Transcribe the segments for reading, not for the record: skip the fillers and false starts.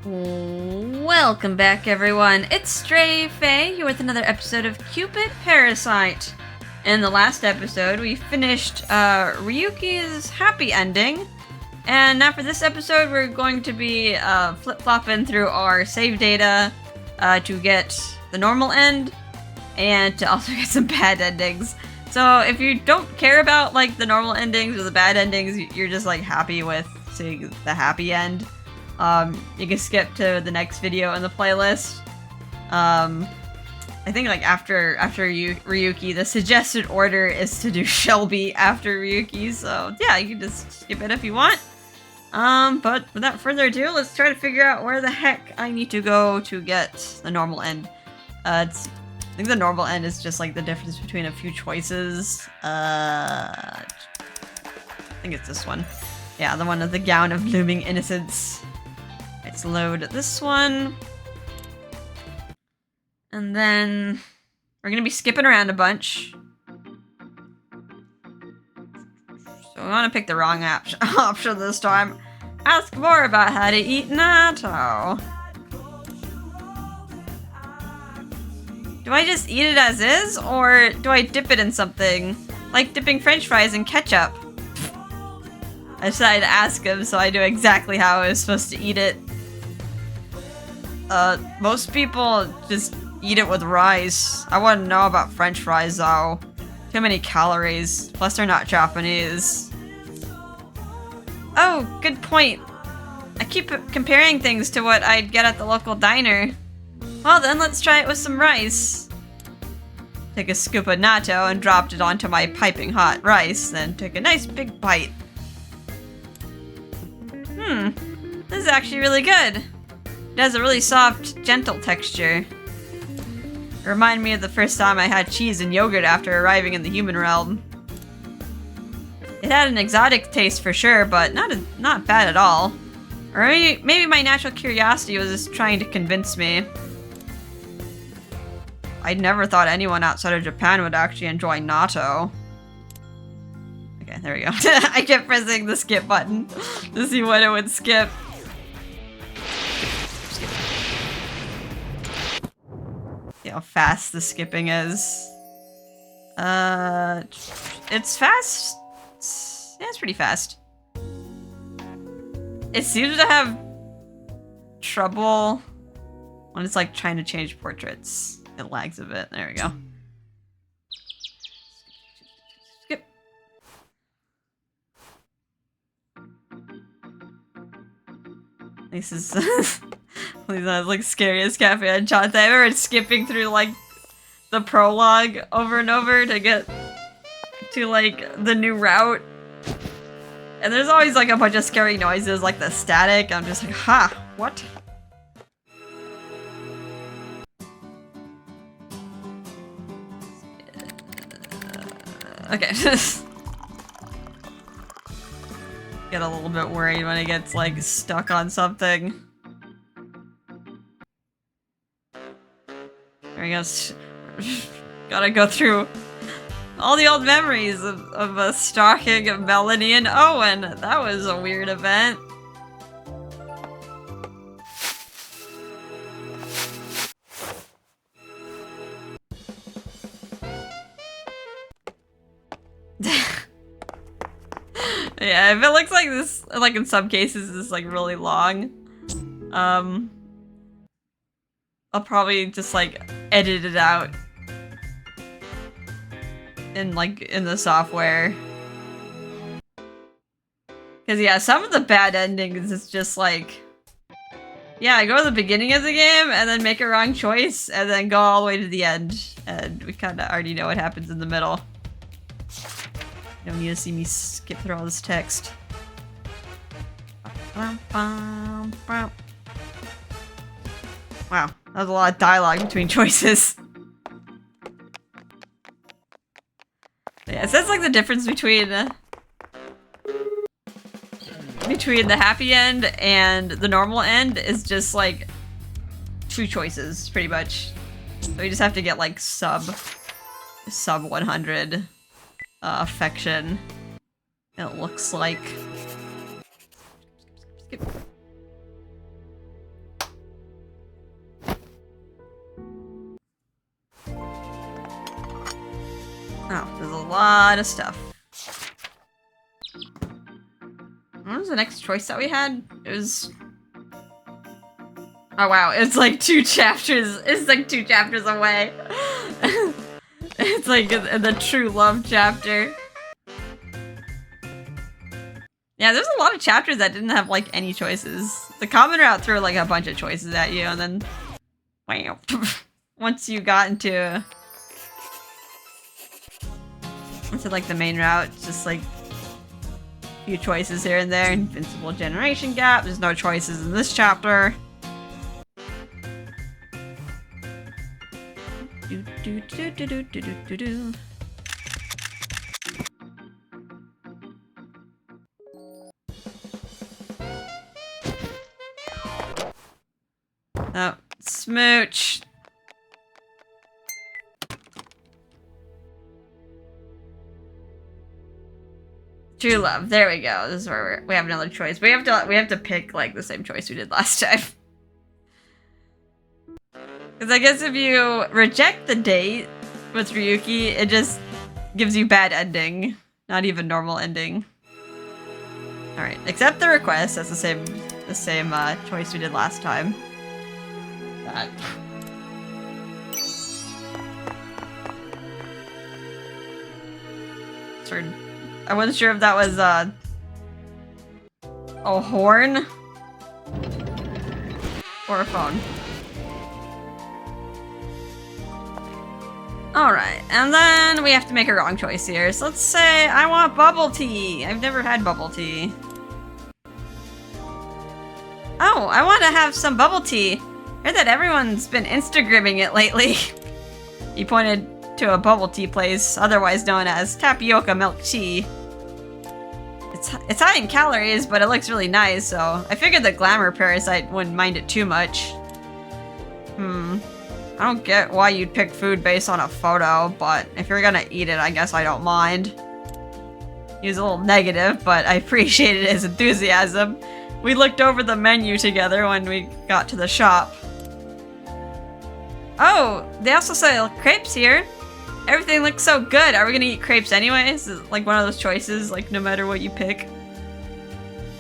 Welcome back, everyone. It's Stray Faye here with another episode of Cupid Parasite. In the last episode, we finished Ryuki's happy ending, and now for this episode, we're going to be flip-flopping through our save data to get the normal end and to also get some bad endings. So if you don't care about like the normal endings or the bad endings, you're just like happy with seeing the happy end. You can skip to the next video in the playlist. I think like after Ryuki, the suggested order is to do Shelby after Ryuki, so yeah, you can just skip it if you want. But without further ado, let's try to figure out where the heck I need to go to get the normal end. I think the normal end is just like the difference between a few choices. I think it's this one. Yeah, the one with the gown of blooming innocence. Let's load this one. And then we're gonna be skipping around a bunch. So we want to pick the wrong option this time. Ask more about how to eat natto. Do I just eat it as is, or do I dip it in something? Like dipping french fries in ketchup. I decided to ask him, so I knew exactly how I was supposed to eat it. Most people just eat it with rice. I wouldn't know about french fries though. Too many calories. Plus they're not Japanese. Oh, good point. I keep comparing things to what I'd get at the local diner. Well then, let's try it with some rice. Took a scoop of natto and dropped it onto my piping hot rice, then took a nice big bite. This is actually really good. It has a really soft, gentle texture. It reminded me of the first time I had cheese and yogurt after arriving in the human realm. It had an exotic taste for sure, but not bad at all. Or maybe my natural curiosity was just trying to convince me. I'd never thought anyone outside of Japan would actually enjoy natto. Okay, there we go. I kept pressing the skip button to see when it would skip. See how fast the skipping is. It's fast. Yeah, it's pretty fast. It seems to have trouble when it's like trying to change portraits. It lags a bit. There we go. Skip. This is like scariest cafe on Chante. I remember skipping through like the prologue over and over to get to like the new route. And there's always like a bunch of scary noises like the static. I'm just like, ha, what? Okay. Get a little bit worried when it gets like stuck on something. There he goes. Gotta go through all the old memories of stalking Melanie and Owen. That was a weird event. Yeah, if it looks like this, like in some cases, it's like really long. I'll probably just like edit it out in the software. Cause yeah, some of the bad endings is just like, yeah, I go to the beginning of the game and then make a wrong choice and then go all the way to the end, and we kind of already know what happens in the middle. You don't need to see me skip through all this text. Wow, that was a lot of dialogue between choices. Yeah, so that's like the difference between the happy end and the normal end is just like 2 choices, pretty much. So you just have to get like sub 100 affection. It looks like. Skip. Oh, there's a lot of stuff. What was the next choice that we had? It was... Oh wow, it's like 2 chapters. It's like 2 chapters away. It's like the true love chapter. Yeah, there's a lot of chapters that didn't have like any choices. The common route threw like a bunch of choices at you, and then wow. Once you got into like the main route, it's just like a few choices here and there. Invincible generation gap. There's no choices in this chapter. Do do do do do do do do. Oh, smooch. True love. There we go. This is where we have another choice. We have to pick like the same choice we did last time. Because I guess if you reject the date with Ryuki, it just gives you bad ending, not even normal ending. All right, accept the request. That's the same choice we did last time. That. I wasn't sure if that was a horn or a phone. Alright, and then we have to make a wrong choice here. So let's say I want bubble tea. I've never had bubble tea. Oh, I want to have some bubble tea. I heard that everyone's been Instagramming it lately. He pointed to a bubble tea place, otherwise known as tapioca milk tea. It's high in calories, but it looks really nice, so I figured the glamour parasite wouldn't mind it too much. I don't get why you'd pick food based on a photo, but if you're gonna eat it, I guess I don't mind. He was a little negative, but I appreciated his enthusiasm. We looked over the menu together when we got to the shop. Oh, they also sell crepes here. Everything looks so good. Are we gonna eat crepes anyways? Is it like one of those choices, like no matter what you pick?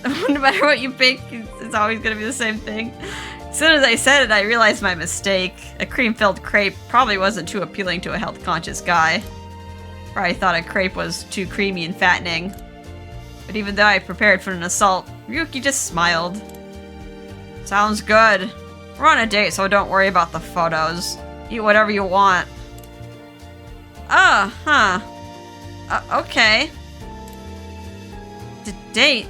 No matter what you pick, it's always gonna be the same thing. As soon as I said it, I realized my mistake. A cream-filled crepe probably wasn't too appealing to a health-conscious guy. Probably thought a crepe was too creamy and fattening. But even though I prepared for an assault, Ryuki just smiled. Sounds good. We're on a date, so don't worry about the photos. Eat whatever you want. Okay. Date?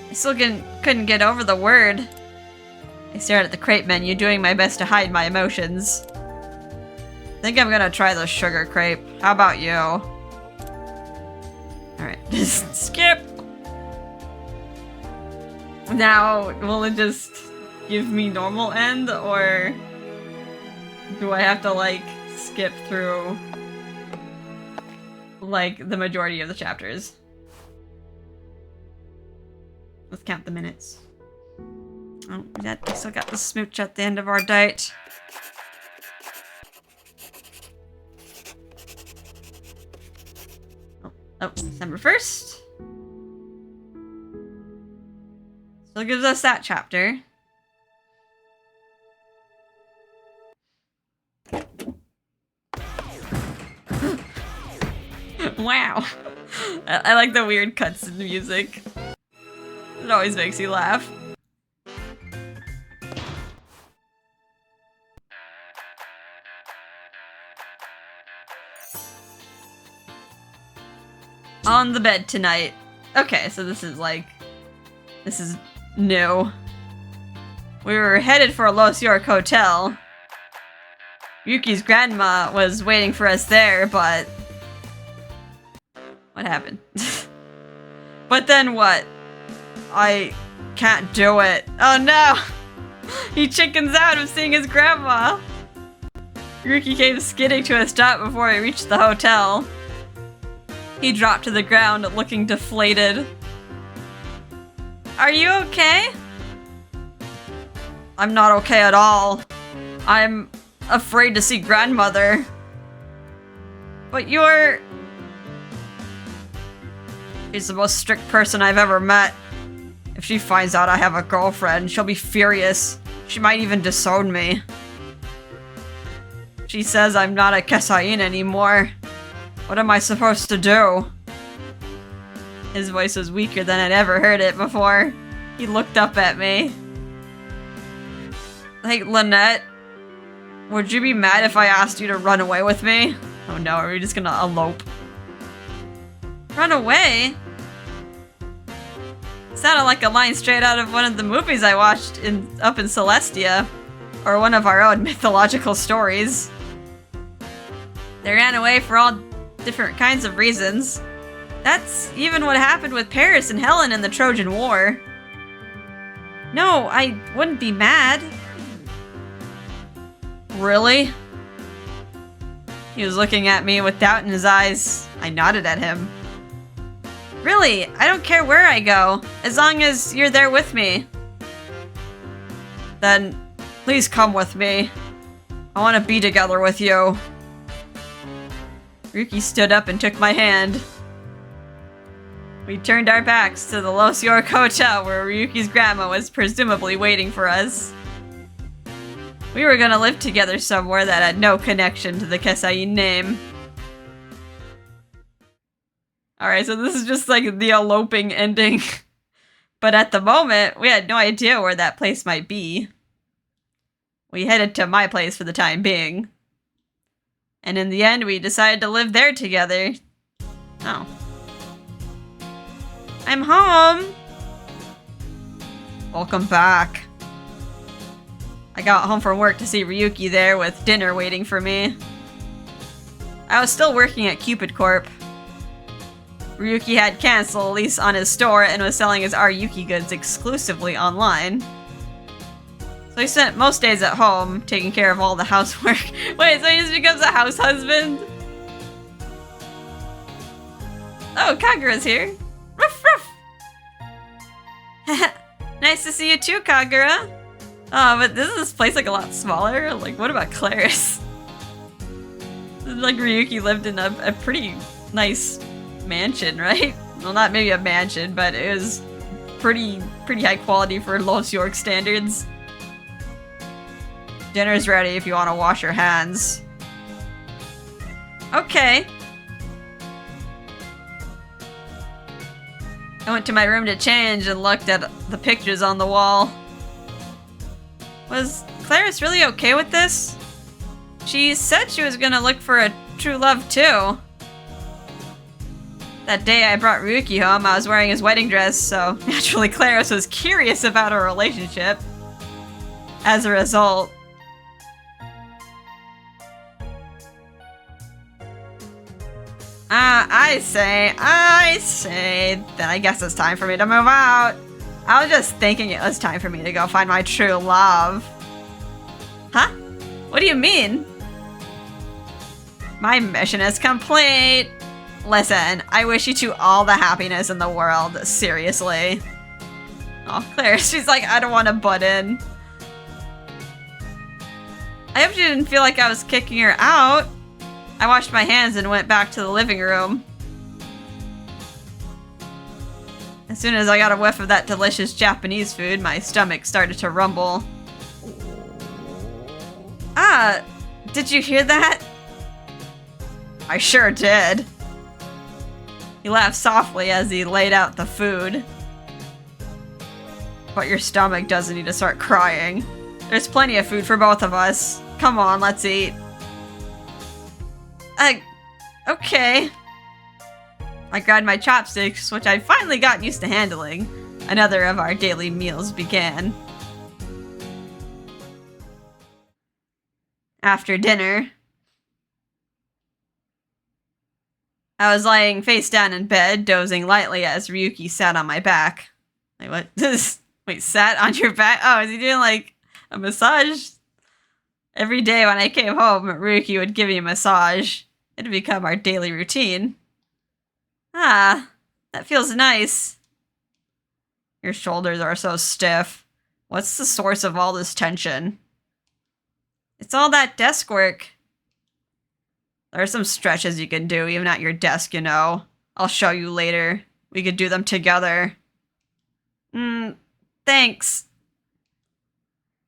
I still couldn't get over the word. I stared at the crepe menu, doing my best to hide my emotions. I think I'm gonna try the sugar crepe. How about you? Alright, just skip! Now, will it just give me normal end, or do I have to, like, skip through, like, the majority of the chapters? Let's count the minutes. Oh, we still got the smooch at the end of our date. Oh, December 1st. Still gives us that chapter. Wow. I like the weird cuts in the music. It always makes you laugh. On the bed tonight. Okay, so this is new. We were headed for a Los York hotel. Yuki's grandma was waiting for us there, but... What happened? But then what? I can't do it. Oh no! He chickens out of seeing his grandma! Ryuki came skidding to a stop before we reached the hotel. He dropped to the ground, looking deflated. Are you okay? I'm not okay at all. I'm afraid to see grandmother. But you're She's the most strict person I've ever met. If she finds out I have a girlfriend, she'll be furious. She might even disown me. She says I'm not a Kesain anymore. What am I supposed to do? His voice was weaker than I'd ever heard it before. He looked up at me. Like, Lynette, would you be mad if I asked you to run away with me? Oh no, are we just gonna elope? Run away? Sounded like a line straight out of one of the movies I watched up in Celestia. Or one of our own mythological stories. They ran away for all different kinds of reasons. That's even what happened with Paris and Helen in the Trojan War. No, I wouldn't be mad. Really? He was looking at me with doubt in his eyes. I nodded at him. Really, I don't care where I go, as long as you're there with me. Then, please come with me. I want to be together with you. Ryuki stood up and took my hand. We turned our backs to the Los York Hotel where Ryuki's grandma was presumably waiting for us. We were gonna live together somewhere that had no connection to the Kesain name. Alright, so this is just like the eloping ending. But at the moment, we had no idea where that place might be. We headed to my place for the time being. And in the end, we decided to live there together. Oh. I'm home! Welcome back. I got home from work to see Ryuki there with dinner waiting for me. I was still working at Cupid Corp. Ryuki had canceled a lease on his store and was selling his Ryuki goods exclusively online. So he spent most days at home, taking care of all the housework. Wait, so he just becomes a house husband? Oh, Kagura's here. Ruff, ruff! Nice to see you too, Kagura. Oh, but isn't this place like a lot smaller? Like, what about Claris? Like, Ryuki lived in a pretty nice mansion, right? Well, not maybe a mansion, but it was pretty high quality for Los York standards. Dinner's ready if you want to wash your hands. Okay. I went to my room to change and looked at the pictures on the wall. Was Claris really okay with this? She said she was gonna look for a true love too. That day I brought Ryuki home, I was wearing his wedding dress, so naturally Claris was curious about our relationship. As a result, I say that I guess it's time for me to move out. I was just thinking it was time for me to go find my true love. Huh? What do you mean? My mission is complete. Listen, I wish you two all the happiness in the world, seriously. Oh, Claire, she's like, I don't want to butt in. I hope she didn't feel like I was kicking her out. I washed my hands and went back to the living room. As soon as I got a whiff of that delicious Japanese food, my stomach started to rumble. Ah, did you hear that? I sure did. He laughed softly as he laid out the food. But your stomach doesn't need to start crying. There's plenty of food for both of us. Come on, let's eat. Okay. I grabbed my chopsticks, which I'd finally gotten used to handling. Another of our daily meals began. After dinner, I was lying face down in bed, dozing lightly as Ryuki sat on my back. Like, what? Wait, sat on your back? Oh, is he doing like a massage? Every day when I came home, Ryuki would give me a massage. It had become our daily routine. Ah, that feels nice. Your shoulders are so stiff. What's the source of all this tension? It's all that desk work. There are some stretches you can do, even at your desk, you know. I'll show you later. we could do them together. Thanks.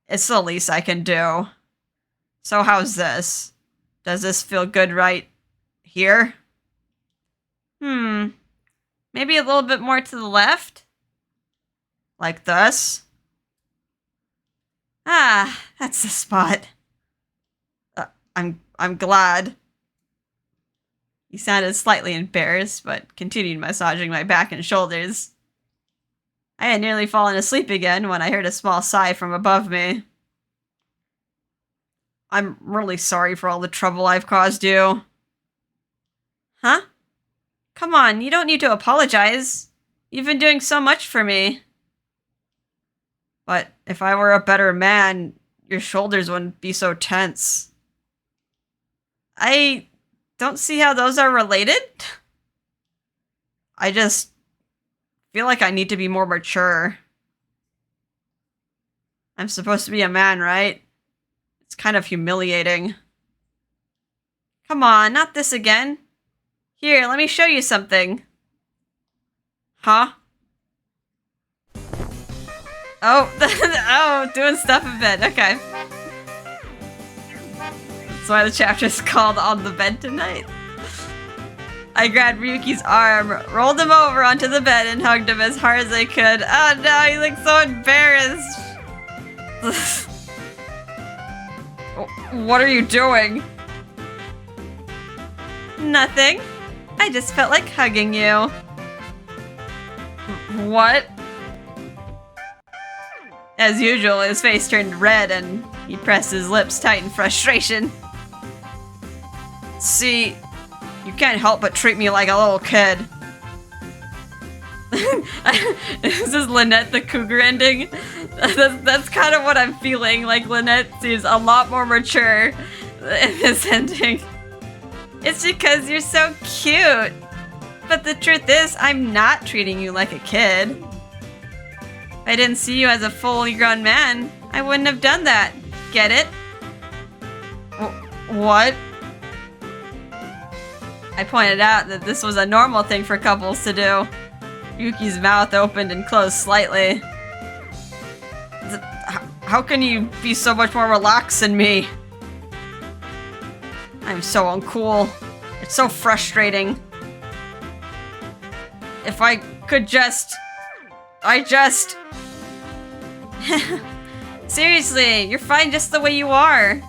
It's the least I can do. So how's this? Does this feel good right here? Maybe a little bit more to the left? Like this? Ah, that's the spot. I'm glad. He sounded slightly embarrassed, but continued massaging my back and shoulders. I had nearly fallen asleep again when I heard a small sigh from above me. I'm really sorry for all the trouble I've caused you. Huh? Come on, you don't need to apologize. You've been doing so much for me. But if I were a better man, your shoulders wouldn't be so tense. I don't see how those are related. I just feel like I need to be more mature. I'm supposed to be a man, right? It's kind of humiliating. Come on, not this again. Here, let me show you something. Huh? Oh, oh, doing stuff in bed. Okay. That's why the chapter's called On the Bed Tonight. I grabbed Ryuki's arm, rolled him over onto the bed, and hugged him as hard as I could. Oh no, he looks so embarrassed. What are you doing? Nothing. I just felt like hugging you. What? As usual, his face turned red and he pressed his lips tight in frustration. See, you can't help but treat me like a little kid. Is this Lynette the cougar ending? That's kind of what I'm feeling. Like Lynette seems a lot more mature in this ending. It's because you're so cute. But the truth is, I'm not treating you like a kid. If I didn't see you as a fully grown man, I wouldn't have done that. Get it? What? I pointed out that this was a normal thing for couples to do. Yuki's mouth opened and closed slightly. How can you be so much more relaxed than me? I'm so uncool. It's so frustrating. If I could just... Seriously, you're fine just the way you are.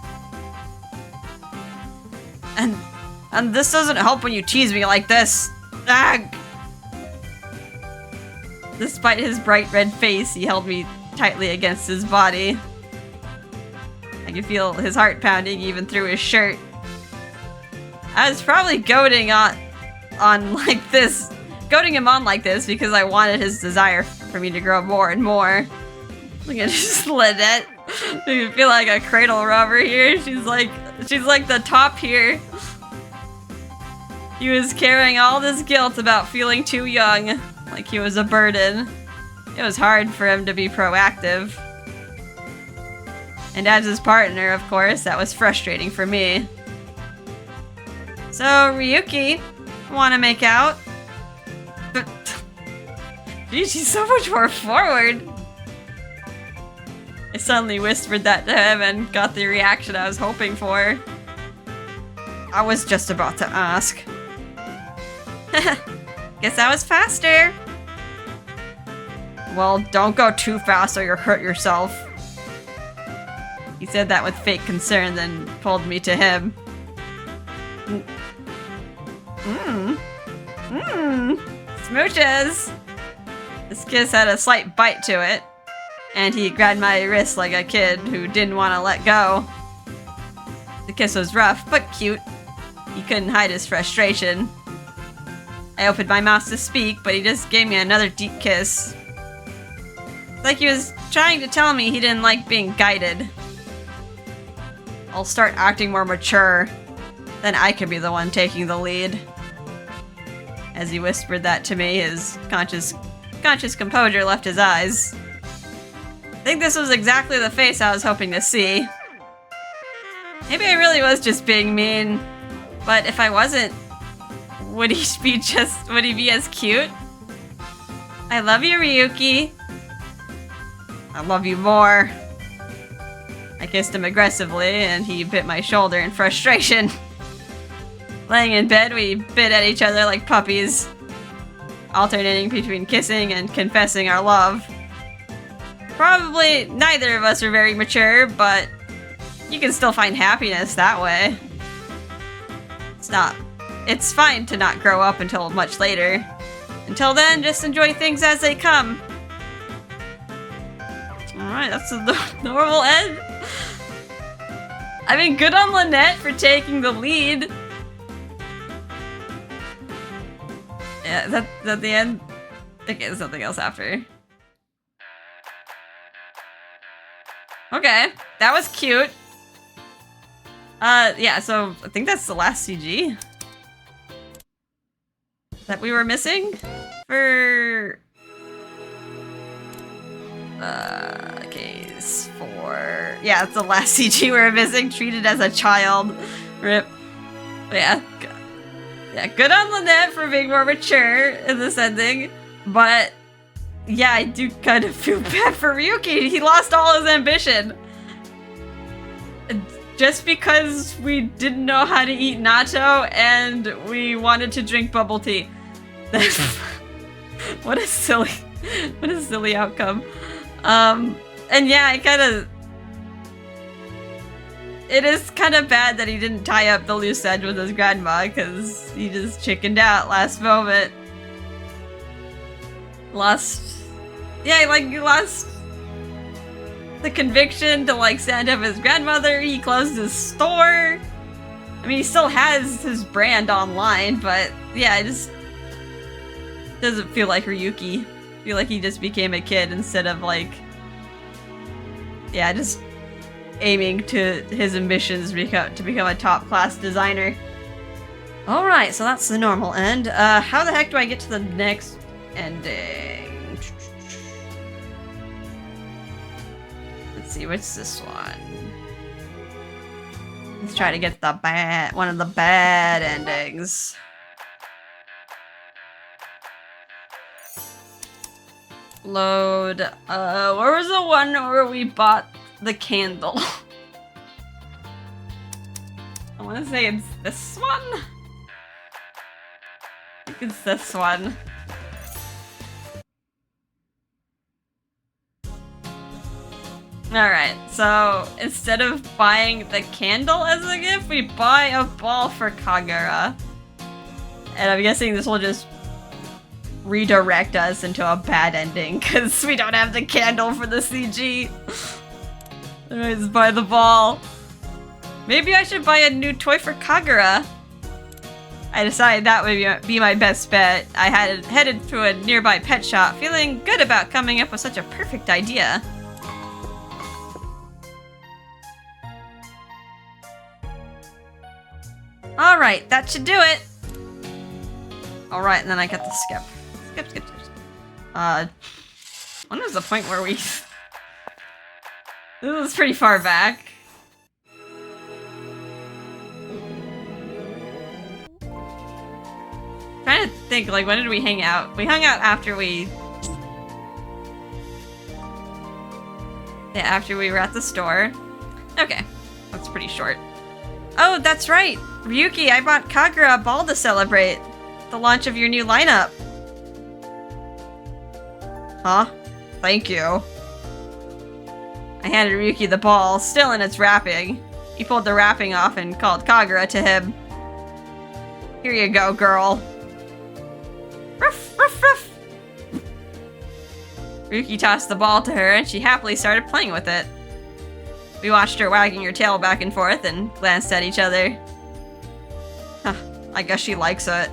And this doesn't help when you tease me like this. Ugh. Despite his bright red face, he held me tightly against his body. I could feel his heart pounding even through his shirt. I was probably goading him on like this because I wanted his desire for me to grow more and more. Look at this Lynette. You feel like a cradle robber here. She's like the top here. He was carrying all this guilt about feeling too young, like he was a burden. It was hard for him to be proactive. And as his partner, of course, that was frustrating for me. So, Ryuki, wanna make out? But, geez, she's so much more forward. I suddenly whispered that to him and got the reaction I was hoping for. I was just about to ask. Guess I was faster. Well, don't go too fast or you'll hurt yourself. He said that with fake concern, then pulled me to him. Smooches! This kiss had a slight bite to it, and he grabbed my wrist like a kid who didn't want to let go. The kiss was rough, but cute. He couldn't hide his frustration. I opened my mouth to speak, but he just gave me another deep kiss. It's like he was trying to tell me he didn't like being guided. I'll start acting more mature. Then I could be the one taking the lead. As he whispered that to me, his conscious composure left his eyes. I think this was exactly the face I was hoping to see. Maybe I really was just being mean, but if I wasn't, would he be as cute? I love you, Ryuki. I love you more. I kissed him aggressively, and he bit my shoulder in frustration. Laying in bed, we bit at each other like puppies, alternating between kissing and confessing our love. Probably neither of us are very mature, but you can still find happiness that way. It's fine to not grow up until much later. Until then, just enjoy things as they come. Alright, that's the normal end. I mean, good on Lynette for taking the lead. Yeah, is that the end? Okay, there's something else after. Okay, that was cute. Yeah, so I think that's the last CG that we were missing for case 4. Yeah, it's the last CG we were missing. Treated as a child. Rip. But yeah. Yeah, good on Lynette for being more mature in this ending. But yeah, I do kind of feel bad for Ryuki. He lost all his ambition. Just because we didn't know how to eat natto and we wanted to drink bubble tea. What a silly outcome. And yeah, it is kind of bad that he didn't tie up the loose end with his grandma, because he just chickened out last moment. He lost the conviction to stand up his grandmother. He closed his store. I mean, he still has his brand online, but yeah, it just doesn't feel like Ryuki. I feel like he just became a kid instead of just aiming to his ambitions to become a top-class designer. Alright, so that's the normal end. How the heck do I get to the next ending? Let's see, what's this one? Let's try to get one of the bad endings. Load. Where was the one where we bought the candle? I want to say it's this one? I think it's this one. Alright, so instead of buying the candle as a gift, we buy a ball for Kagura. And I'm guessing this will just redirect us into a bad ending, because we don't have the candle for the CG. Alright, let's buy the ball. Maybe I should buy a new toy for Kagura. I decided that would be my best bet. I had headed to a nearby pet shop, feeling good about coming up with such a perfect idea. Alright, that should do it. Alright, and then I got the skip. Skip. When was the point where we... This was pretty far back. Trying to think, when did we hang out? We hung out after we... Yeah, after we were at the store. Okay, that's pretty short. Oh, that's right! Ryuki, I bought Kagura a ball to celebrate the launch of your new lineup. Huh? Thank you. I handed Ryuki the ball, still in its wrapping. He pulled the wrapping off and called Kagura to him. Here you go, girl. Ruff, ruff, ruff. Ryuki tossed the ball to her and she happily started playing with it. We watched her wagging her tail back and forth and glanced at each other. Huh, I guess she likes it.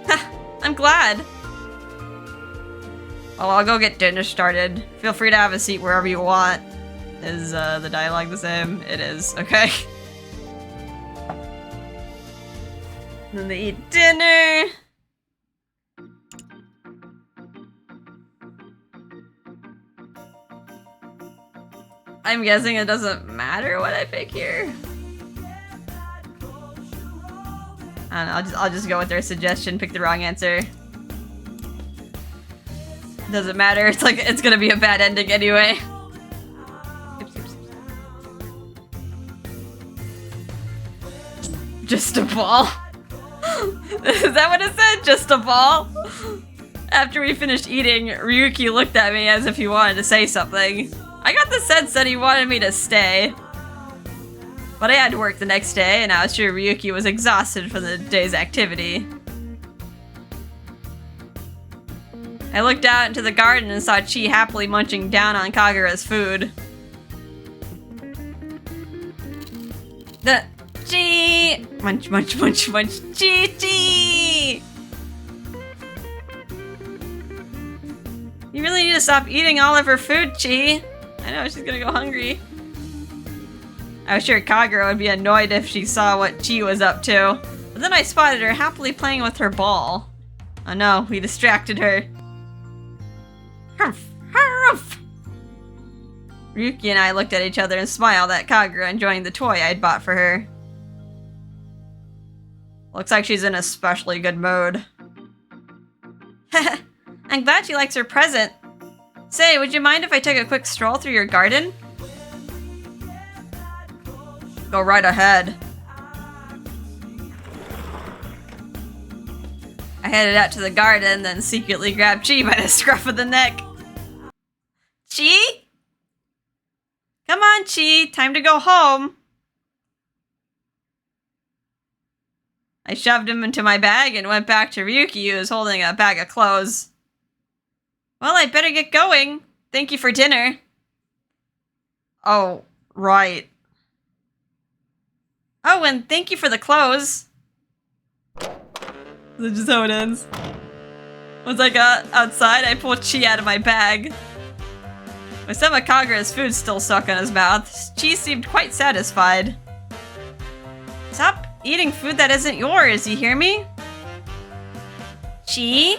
Huh, I'm glad. Well, I'll go get dinner started. Feel free to have a seat wherever you want. Is the dialogue the same? It is. Okay. And then they eat dinner. I'm guessing it doesn't matter what I pick here. I don't know, I'll just go with their suggestion, pick the wrong answer. Doesn't matter. It's like it's gonna be a bad ending anyway. Just a ball. Is that what it said? Just a ball? After we finished eating, Ryuki looked at me as if he wanted to say something. I got the sense that he wanted me to stay. But I had to work the next day, and I was sure Ryuki was exhausted from the day's activity. I looked out into the garden and saw Chi happily munching down on Kagura's food. The Chi! Munch, munch, munch, munch, Chi, Chi! You really need to stop eating all of her food, Chi. I know, she's gonna go hungry. I was sure Kagura would be annoyed if she saw what Chi was up to. But then I spotted her happily playing with her ball. Oh no, we distracted her. Humph, humph. Ryuki and I looked at each other and smiled at Kagura enjoying the toy I'd bought for her. Looks like she's in a especially good mood. I'm glad she likes her present. Say, would you mind if I took a quick stroll through your garden? Go right ahead. I headed out to the garden, then secretly grabbed Chi by the scruff of the neck. Chi? Come on, Chi. Time to go home. I shoved him into my bag and went back to Ryuki, who was holding a bag of clothes. Well, I better get going. Thank you for dinner. Oh, right. Oh, and thank you for the clothes. That's just how it ends. Once I got outside, I pulled Chi out of my bag. With some of Kagura's food still stuck in his mouth, Chi seemed quite satisfied. Stop eating food that isn't yours, you hear me? Chi?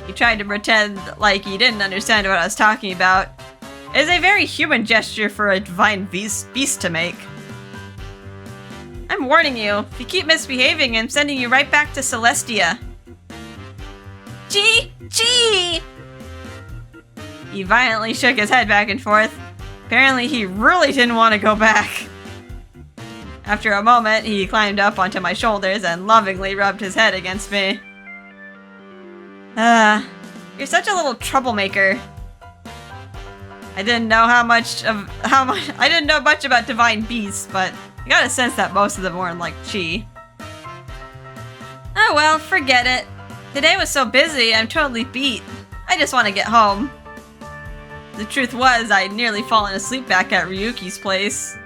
He tried to pretend like he didn't understand what I was talking about. It is a very human gesture for a divine beast to make. I'm warning you, if you keep misbehaving, I'm sending you right back to Celestia. Chi! Chi! He violently shook his head back and forth. Apparently he really didn't want to go back. After a moment, he climbed up onto my shoulders and lovingly rubbed his head against me. You're such a little troublemaker. I didn't know much about divine beasts, but I got a sense that most of them weren't like Chi. Oh well, forget it. Today was so busy, I'm totally beat. I just want to get home. The truth was, I'd nearly fallen asleep back at Ryuki's place.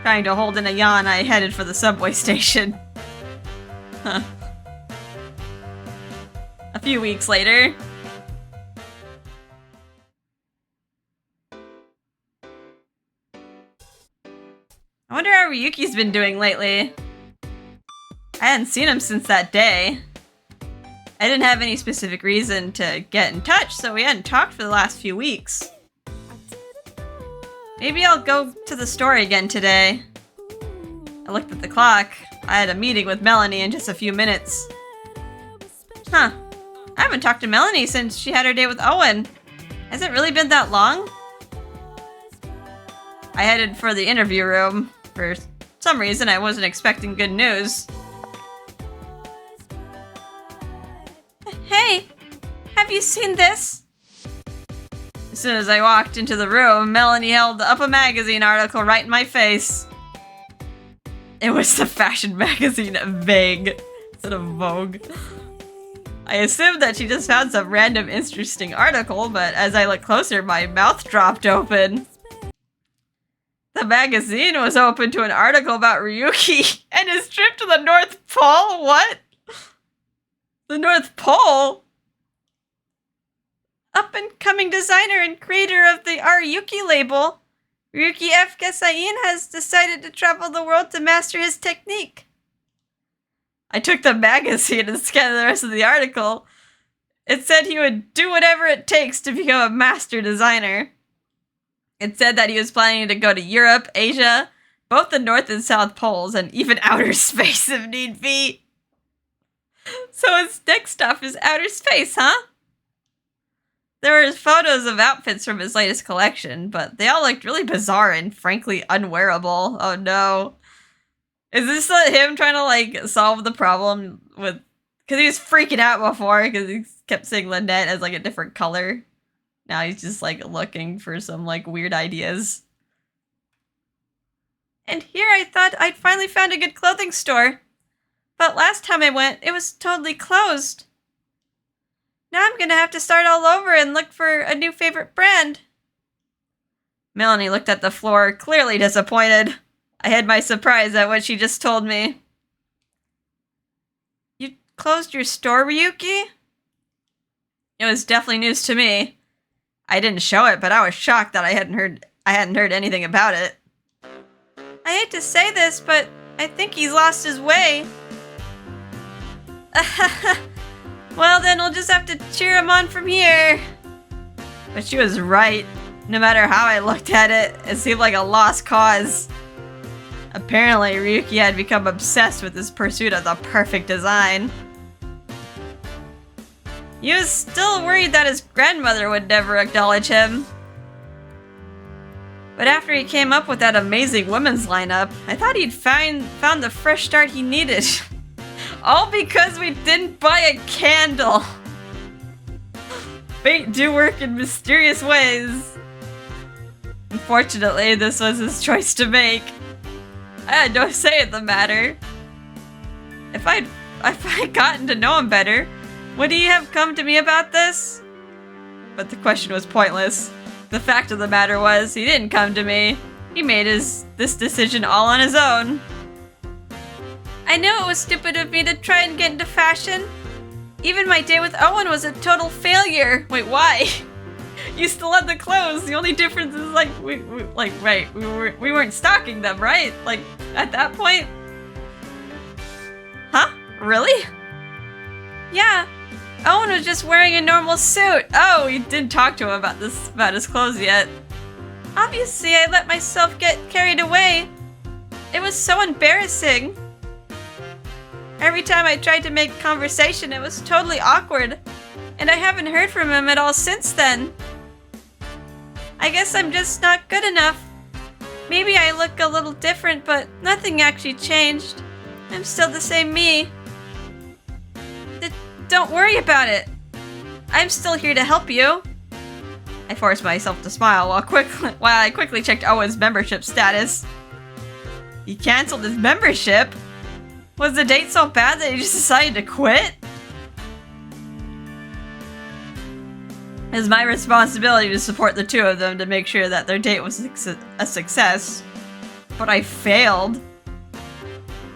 Trying to hold in a yawn, I headed for the subway station. Huh. A few weeks later. I wonder how Ryuki's been doing lately. I hadn't seen him since that day. I didn't have any specific reason to get in touch, so we hadn't talked for the last few weeks. Maybe I'll go to the store again today. I looked at the clock. I had a meeting with Melanie in just a few minutes. Huh. I haven't talked to Melanie since she had her day with Owen. Has it really been that long? I headed for the interview room. For some reason, I wasn't expecting good news. Hey! Have you seen this? As soon as I walked into the room, Melanie held up a magazine article right in my face. It was the fashion magazine Vague instead of Vogue. I assumed that she just found some random interesting article, but as I looked closer, my mouth dropped open. The magazine was open to an article about Ryuki and his trip to the North Pole? What? The North Pole? Up-and-coming designer and creator of the Ryuki label, Ryuki F. Gasain has decided to travel the world to master his technique. I took the magazine and scanned the rest of the article. It said he would do whatever it takes to become a master designer. It said that he was planning to go to Europe, Asia, both the North and South Poles, and even outer space if need be. So his next stop is outer space, huh? There were photos of outfits from his latest collection, but they all looked really bizarre and frankly unwearable. Oh no. Is this him trying to like solve the problem with... Because he was freaking out before because he kept saying Lynette as like a different color. Now he's just like looking for some like weird ideas. And here I thought I'd finally found a good clothing store. But last time I went, it was totally closed. Now I'm gonna have to start all over and look for a new favorite brand. Melanie looked at the floor, clearly disappointed. I hid my surprise at what she just told me. You closed your store, Ryuki? It was definitely news to me. I didn't show it, but I was shocked that I hadn't heard anything about it. I hate to say this, but I think he's lost his way. Well, then we'll just have to cheer him on from here. But she was right. No matter how I looked at it, it seemed like a lost cause. Apparently, Ryuki had become obsessed with his pursuit of the perfect design. He was still worried that his grandmother would never acknowledge him. But after he came up with that amazing women's lineup, I thought he'd found the fresh start he needed. All because we didn't buy a candle. Fate do work in mysterious ways. Unfortunately, this was his choice to make. I had no say in the matter. If I'd gotten to know him better, would he have come to me about this? But the question was pointless. The fact of the matter was, he didn't come to me. He made this decision all on his own. I know it was stupid of me to try and get into fashion. Even my day with Owen was a total failure. Wait, why? You still had the clothes. The only difference is like we weren't stocking them, right? Like at that point. Huh? Really? Yeah. Owen was just wearing a normal suit. Oh, you didn't talk to him about his clothes yet. Obviously, I let myself get carried away. It was so embarrassing. Every time I tried to make conversation, it was totally awkward, and I haven't heard from him at all since then. I guess I'm just not good enough. Maybe I look a little different, but nothing actually changed. I'm still the same me. Don't worry about it. I'm still here to help you. I forced myself to smile while I quickly checked Owen's membership status. He canceled his membership? Was the date so bad that he just decided to quit? It's my responsibility to support the two of them to make sure that their date was a success. But I failed.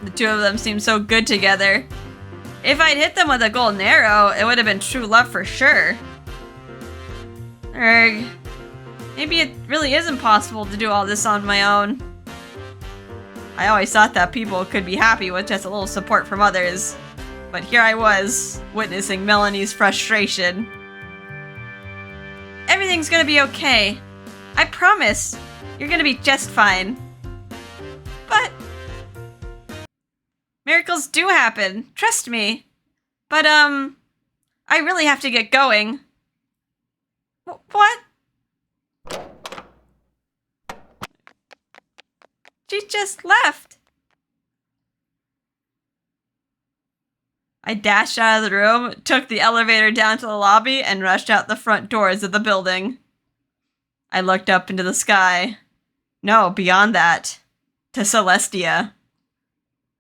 The two of them seemed so good together. If I'd hit them with a golden arrow, it would have been true love for sure. Erg. Maybe it really is impossible to do all this on my own. I always thought that people could be happy with just a little support from others. But here I was, witnessing Melanie's frustration. Everything's gonna be okay. I promise. You're gonna be just fine. But miracles do happen. Trust me. But, I really have to get going. What? She just left. I dashed out of the room, took the elevator down to the lobby, and rushed out the front doors of the building. I looked up into the sky. No, beyond that. To Celestia.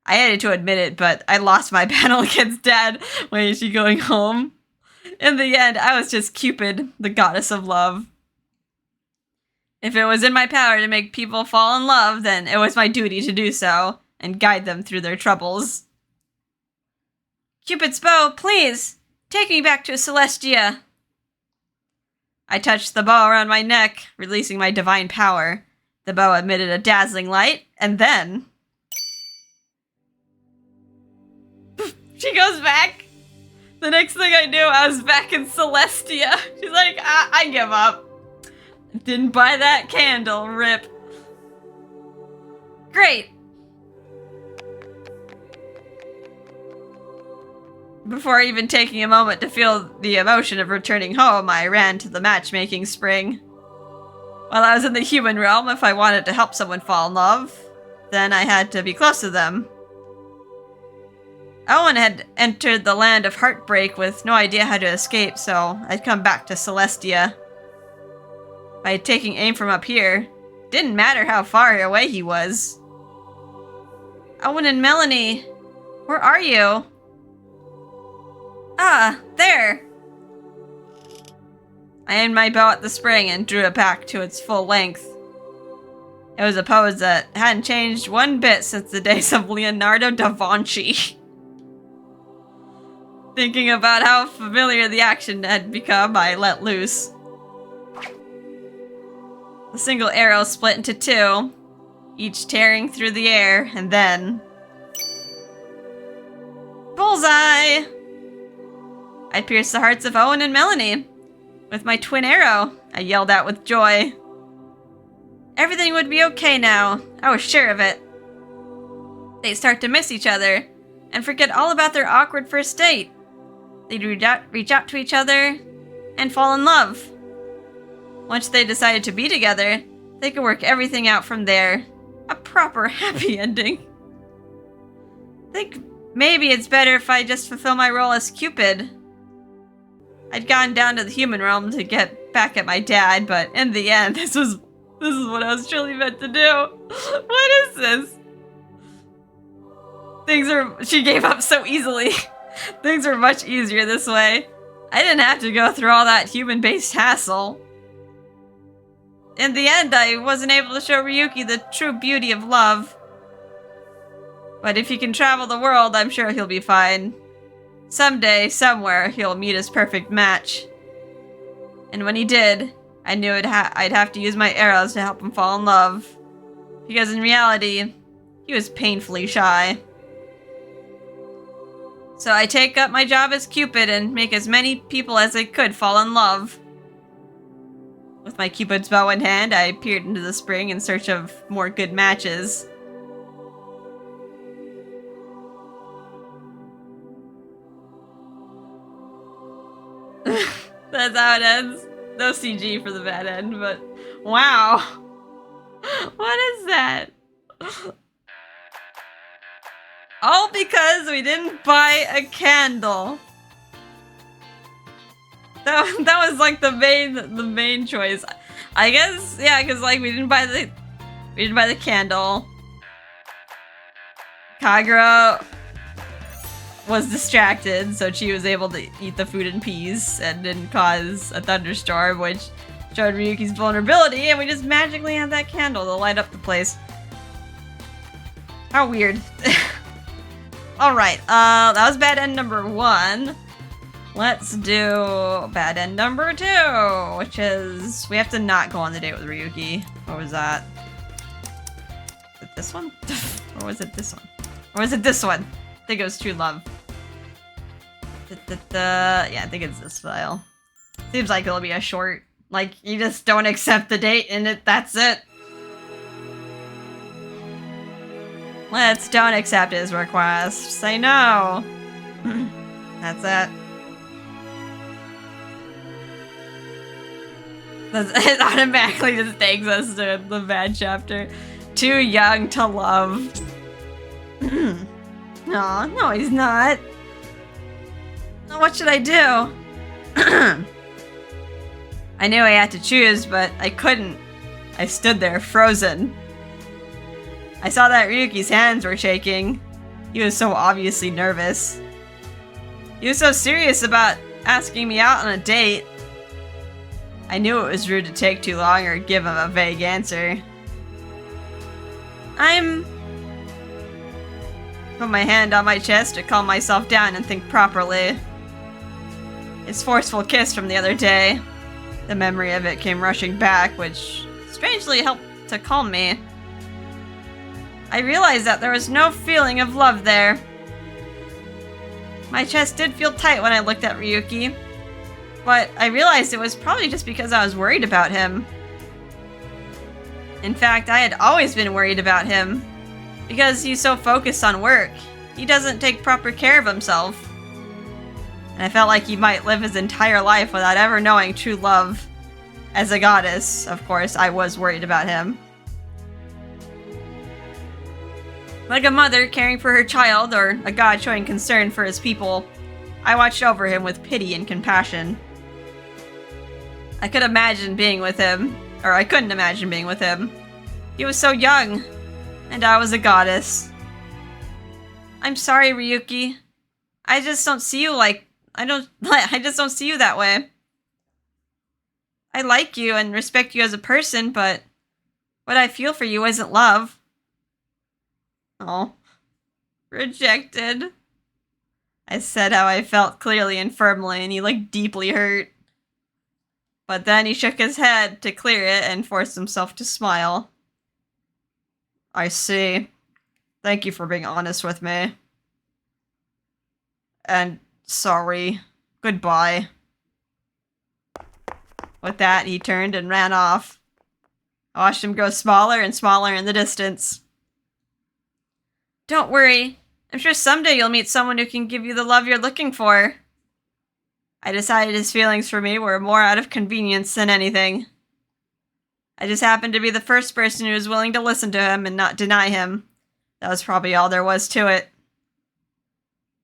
I hated to admit it, but I lost my battle against Dad. Wait, is she going home? In the end, I was just Cupid, the goddess of love. If it was in my power to make people fall in love, then it was my duty to do so, and guide them through their troubles. Cupid's bow, please! Take me back to Celestia! I touched the bow around my neck, releasing my divine power. The bow emitted a dazzling light, and then... she goes back! The next thing I knew, I was back in Celestia. She's like, I give up. Didn't buy that candle, rip. Great. Before even taking a moment to feel the emotion of returning home, I ran to the matchmaking spring. While I was in the human realm, if I wanted to help someone fall in love, then I had to be close to them. Owen had entered the land of heartbreak with no idea how to escape, so I'd come back to Celestia. By taking aim from up here, didn't matter how far away he was. Owen and Melanie, where are you? Ah, there! I aimed my bow at the spring and drew it back to its full length. It was a pose that hadn't changed one bit since the days of Leonardo da Vinci. Thinking about how familiar the action had become, I let loose. The single arrow split into two, each tearing through the air, and then... Bullseye! I pierced the hearts of Owen and Melanie. With my twin arrow, I yelled out with joy. Everything would be okay now. I was sure of it. They'd start to miss each other, and forget all about their awkward first date. They'd reach out to each other, and fall in love. Once they decided to be together, they could work everything out from there. A proper happy ending. Think maybe it's better if I just fulfill my role as Cupid. I'd gone down to the human realm to get back at my dad, but in the end, this is what I was truly meant to do. What is this? She gave up so easily. Things are much easier this way. I didn't have to go through all that human-based hassle. In the end, I wasn't able to show Ryuki the true beauty of love. But if he can travel the world, I'm sure he'll be fine. Someday, somewhere, he'll meet his perfect match. And when he did, I knew I'd have to use my arrows to help him fall in love. Because in reality, he was painfully shy. So I take up my job as Cupid and make as many people as I could fall in love. With my Cupid's bow in hand, I peered into the spring in search of more good matches. That's how it ends. No CG for the bad end, but wow. What is that? All because we didn't buy a candle. That was like the main choice. I guess, yeah, because like we didn't buy the candle. Kagura was distracted, so she was able to eat the food in peace and didn't cause a thunderstorm, which showed Ryuki's vulnerability, and we just magically had that candle to light up the place. How weird. Alright, that was bad end number 1. Let's do bad end number 2, which is we have to not go on the date with Ryuki. What was that? Was it this one? Or was it this one? Or was it this one? I think it was True Love. Yeah, I think it's this file. Seems like it'll be a short, like, you just don't accept the date and that's it. Let's don't accept his request. Say no. That's it. It automatically just takes us to the bad chapter. Too young to love. Aw, no he's not. What should I do? I knew I had to choose, but I couldn't. I stood there, frozen. I saw that Ryuki's hands were shaking. He was so obviously nervous. He was so serious about asking me out on a date. I knew it was rude to take too long or give him a vague answer. Put my hand on my chest to calm myself down and think properly. His forceful kiss from the other day. The memory of it came rushing back, which strangely helped to calm me. I realized that there was no feeling of love there. My chest did feel tight when I looked at Ryuki, but I realized it was probably just because I was worried about him. In fact, I had always been worried about him, because he's so focused on work. He doesn't take proper care of himself. And I felt like he might live his entire life without ever knowing true love. As a goddess, of course, I was worried about him. Like a mother caring for her child, or a god showing concern for his people, I watched over him with pity and compassion. I could imagine being with him, or I couldn't imagine being with him. He was so young, and I was a goddess. I'm sorry, Ryuki. I just don't see you like... I just don't see you that way. I like you and respect you as a person, but what I feel for you isn't love. Oh. Rejected. I said how I felt clearly and firmly, and he looked deeply hurt. But then he shook his head to clear it and forced himself to smile. I see. Thank you for being honest with me. And sorry. Goodbye. With that, he turned and ran off. I watched him grow smaller and smaller in the distance. Don't worry. I'm sure someday you'll meet someone who can give you the love you're looking for. I decided his feelings for me were more out of convenience than anything. I just happened to be the first person who was willing to listen to him and not deny him. That was probably all there was to it.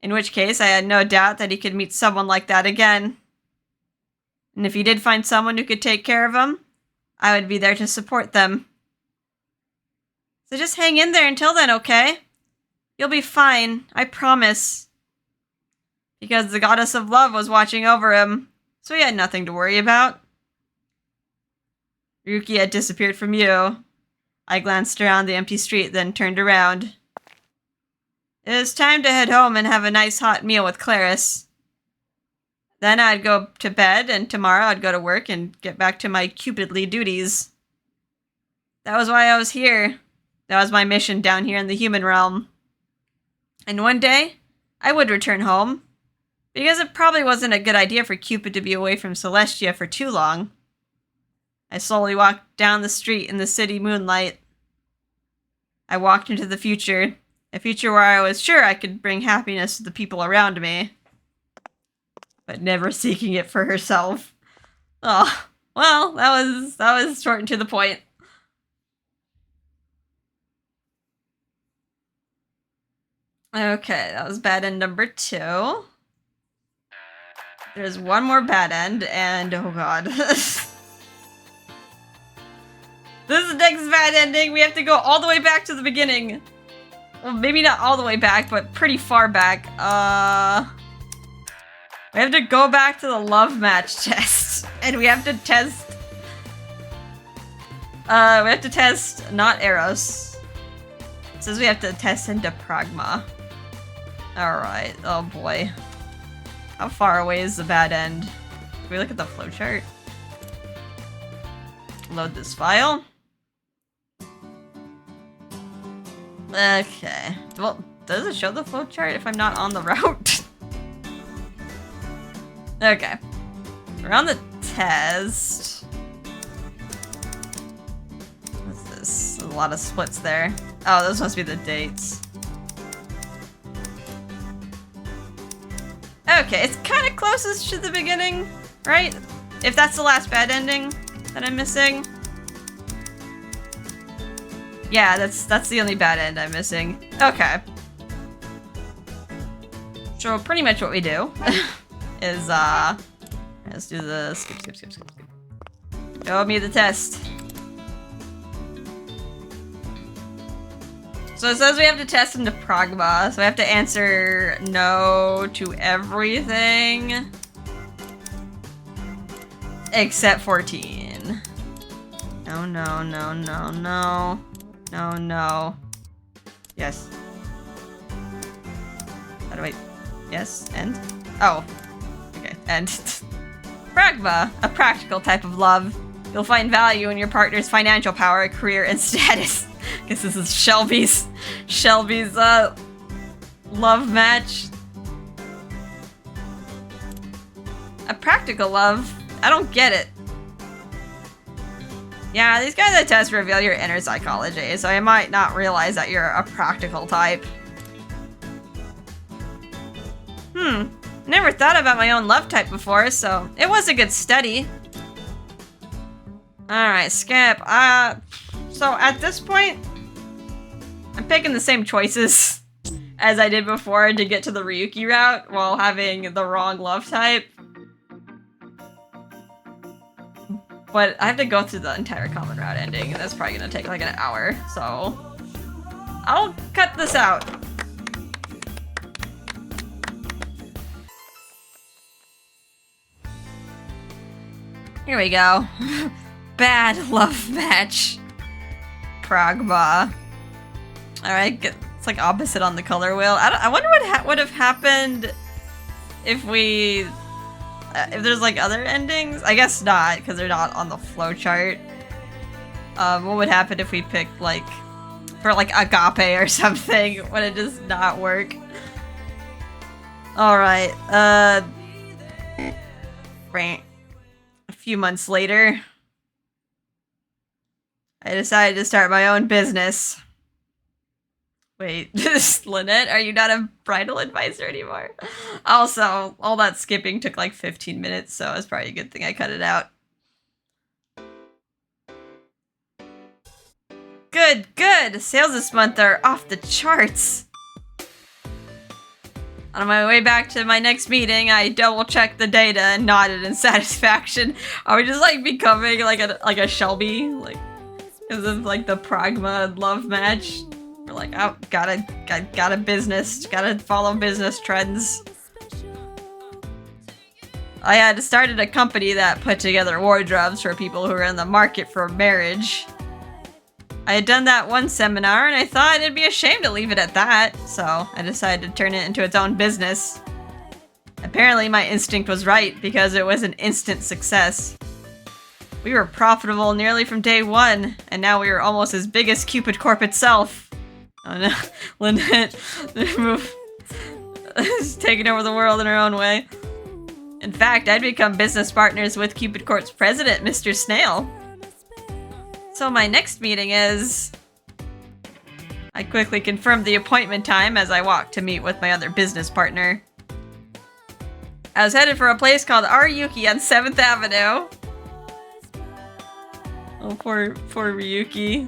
In which case, I had no doubt that he could meet someone like that again. And if he did find someone who could take care of him, I would be there to support them. So just hang in there until then, okay? You'll be fine, I promise. Because the goddess of love was watching over him, so he had nothing to worry about. Ryuki had disappeared from view. I glanced around the empty street, then turned around. It was time to head home and have a nice hot meal with Claris. Then I'd go to bed, and tomorrow I'd go to work and get back to my Cupidly duties. That was why I was here. That was my mission down here in the human realm. And one day, I would return home. Because it probably wasn't a good idea for Cupid to be away from Celestia for too long. I slowly walked down the street in the city moonlight. I walked into the future. A future where I was sure I could bring happiness to the people around me. But never seeking it for herself. Oh, well, that was short and to the point. Okay, that was bad end number 2. There's one more bad end, and oh god. This next bad ending, we have to go all the way back to the beginning. Well, maybe not all the way back, but pretty far back. We have to go back to the love match test. And we have to test... we have to test not Eros. It says we have to test into Pragma. Alright, oh boy. How far away is the bad end? Can we look at the flowchart? Load this file. Okay. Well, does it show the flowchart if I'm not on the route? Okay. We're on the test. What's this? There's a lot of splits there. Oh, those must be the dates. Okay, it's kind of closest to the beginning, right? If that's the last bad ending that I'm missing. Yeah, that's the only bad end I'm missing. Okay. So pretty much what we do is let's do the skip. Show me the test. So it says we have to test into Pragma, so we have to answer no to everything except 14. No. Yes. How do I... Yes, and? Oh. Okay, and. Pragma, a practical type of love. You'll find value in your partner's financial power, career, and status. Guess this is Shelby's love match. A practical love? I don't get it. Yeah, these guys that test reveal your inner psychology, so I might not realize that you're a practical type. Never thought about my own love type before, so it was a good study. Alright, skip. So at this point, I'm picking the same choices as I did before to get to the Ryuki route while having the wrong love type. But I have to go through the entire common route ending, and that's probably gonna take like an hour, so I'll cut this out. Here we go. Bad love match. Pragma. Alright, it's like opposite on the color wheel. I wonder what would have happened if we... if there's like other endings? I guess not, because they're not on the flowchart. What would happen if we picked like... for like agape or something? Would it just not work? Alright, a few months later, I decided to start my own business. Wait, Lynette, are you not a bridal advisor anymore? Also, all that skipping took like 15 minutes, so it's probably a good thing I cut it out. Good! Sales this month are off the charts! On my way back to my next meeting, I double-checked the data and nodded in satisfaction. Are we just like becoming like a Shelby? Like, is this like the Pragma love match? We're like, oh, gotta business, gotta follow business trends. I had started a company that put together wardrobes for people who are in the market for marriage. I had done that one seminar, and I thought it'd be a shame to leave it at that, so I decided to turn it into its own business. Apparently my instinct was right, because it was an instant success. We were profitable nearly from day one, and now we were almost as big as Cupid Corp itself. Oh no, Lynette is taking over the world in her own way. In fact, I'd become business partners with Cupid Corp's president, Mr. Snail. So my next meeting is... I quickly confirmed the appointment time as I walked to meet with my other business partner. I was headed for a place called Ryuki on 7th Avenue. Oh, poor Ryuki.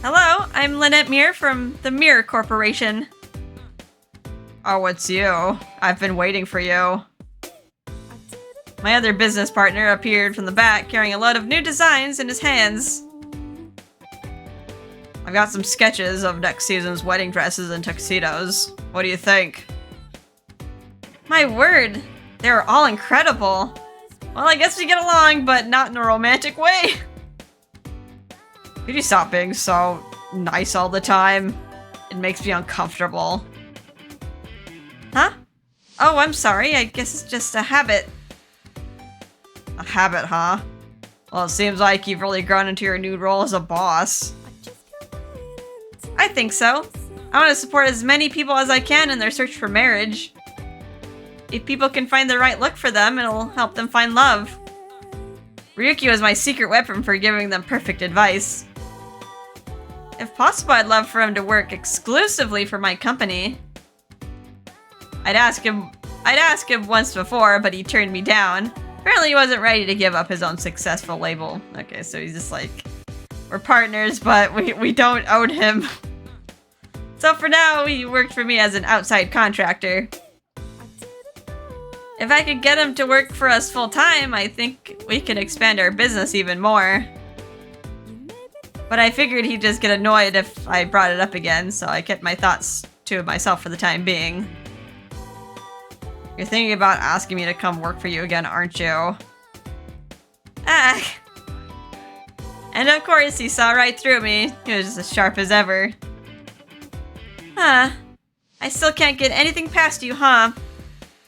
Hello, I'm Lynette Muir from the Mirror Corporation. Oh, it's you. I've been waiting for you. My other business partner appeared from the back carrying a load of new designs in his hands. I've got some sketches of next season's wedding dresses and tuxedos. What do you think? My word, they were all incredible. Well, I guess we get along, but not in a romantic way. Could you stop being so nice all the time? It makes me uncomfortable. Huh? Oh, I'm sorry. I guess it's just a habit. A habit, huh? Well, it seems like you've really grown into your new role as a boss. I think so. I want to support as many people as I can in their search for marriage. If people can find the right look for them, it'll help them find love. Ryuki was my secret weapon for giving them perfect advice. If possible, I'd love for him to work exclusively for my company. I'd asked him once before, but he turned me down. Apparently he wasn't ready to give up his own successful label. Okay, so he's just like, we're partners, but we don't own him. So for now, he worked for me as an outside contractor. If I could get him to work for us full-time, I think we could expand our business even more. But I figured he'd just get annoyed if I brought it up again, so I kept my thoughts to myself for the time being. You're thinking about asking me to come work for you again, aren't you? Ah! And of course, he saw right through me. He was just as sharp as ever. Huh. I still can't get anything past you, huh?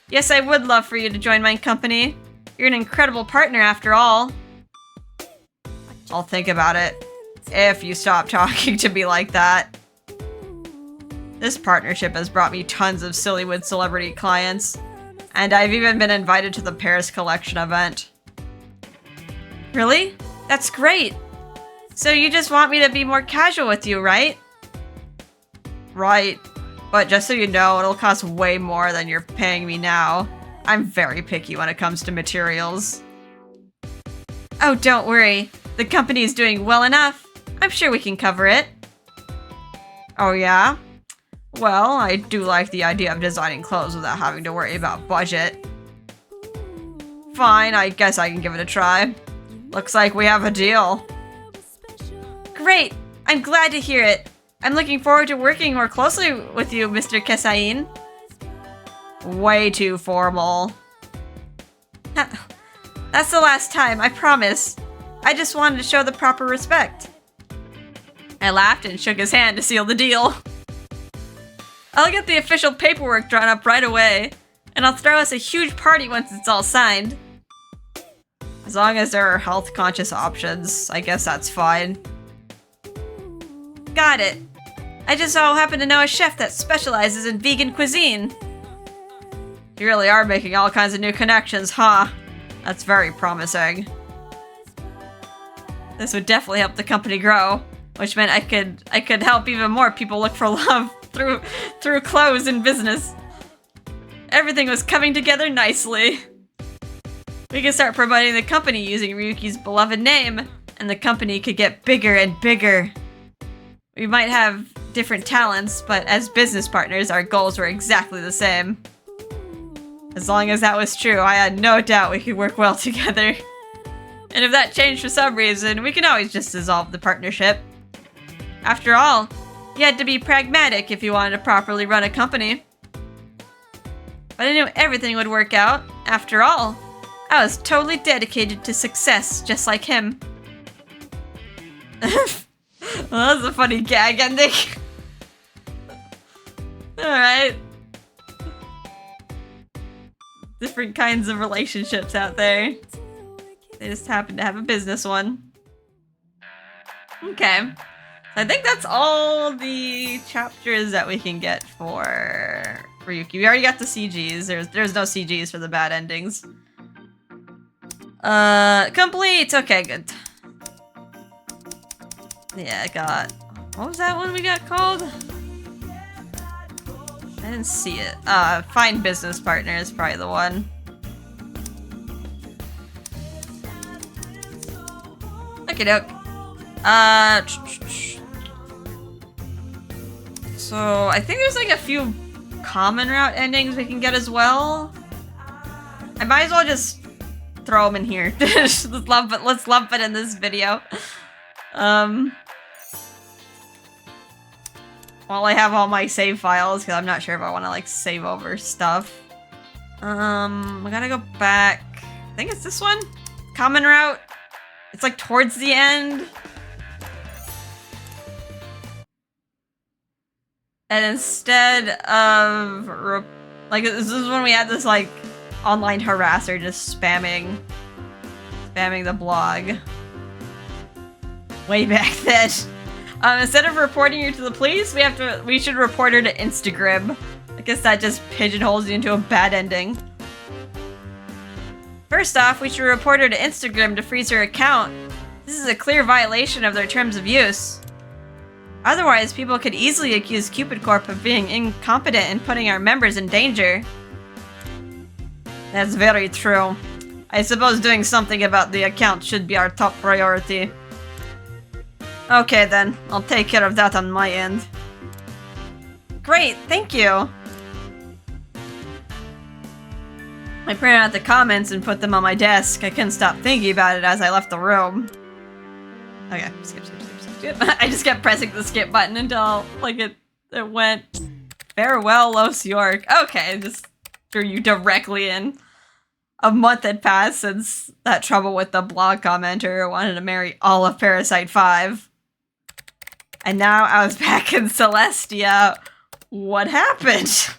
Yes, I would love for you to join my company. You're an incredible partner after all. I'll think about it. If you stop talking to me like that. This partnership has brought me tons of Sillywood celebrity clients. And I've even been invited to the Paris Collection event. Really? That's great. So you just want me to be more casual with you, right? Right. But just so you know, it'll cost way more than you're paying me now. I'm very picky when it comes to materials. Oh, don't worry. The company is doing well enough. I'm sure we can cover it. Oh yeah? Well, I do like the idea of designing clothes without having to worry about budget. Fine, I guess I can give it a try. Looks like we have a deal. Great! I'm glad to hear it. I'm looking forward to working more closely with you, Mr. Kesain. Way too formal. That's the last time, I promise. I just wanted to show the proper respect. I laughed and shook his hand to seal the deal. I'll get the official paperwork drawn up right away, and I'll throw us a huge party once it's all signed. As long as there are health-conscious options, I guess that's fine. Got it. I just so happen to know a chef that specializes in vegan cuisine. You really are making all kinds of new connections, huh? That's very promising. This would definitely help the company grow, which meant I could help even more people look for love through clothes and business. Everything was coming together nicely. We could start promoting the company using Ryuki's beloved name, and the company could get bigger and bigger. We might have different talents, but as business partners, our goals were exactly the same. As long as that was true, I had no doubt we could work well together. And if that changed for some reason, we can always just dissolve the partnership. After all, you had to be pragmatic if you wanted to properly run a company. But I knew everything would work out. After all, I was totally dedicated to success, just like him. Well, that was a funny gag ending. Alright. Different kinds of relationships out there. They just happen to have a business one. Okay. I think that's all the chapters that we can get for Ryuki. We already got the CGs. There's no CGs for the bad endings. Complete! Okay, good. Yeah, I got... What was that one we got called? I didn't see it. Find business partner is probably the one. Okie doke. So I think there's like a few common route endings we can get as well. I might as well just throw them in here. Let's lump it in this video. While I have all my save files, because I'm not sure if I want to like save over stuff. I gotta go back. I think it's this one? Common route. It's like towards the end. And instead of, like, this is when we had this like online harasser just spamming the blog. Way back then. Instead of reporting her to the police, we should report her to Instagram. I guess that just pigeonholes you into a bad ending. First off, we should report her to Instagram to freeze her account. This is a clear violation of their terms of use. Otherwise, people could easily accuse Cupid Corp of being incompetent and putting our members in danger. That's very true. I suppose doing something about the account should be our top priority. Okay then, I'll take care of that on my end. Great, thank you! I printed out the comments and put them on my desk. I couldn't stop thinking about it as I left the room. Okay, skip. I just kept pressing the skip button until, like, it went, farewell, Los York. Okay, I just threw you directly in. A month had passed since that trouble with the blog commenter who wanted to marry all of Parasite 5. And now I was back in Celestia. What happened?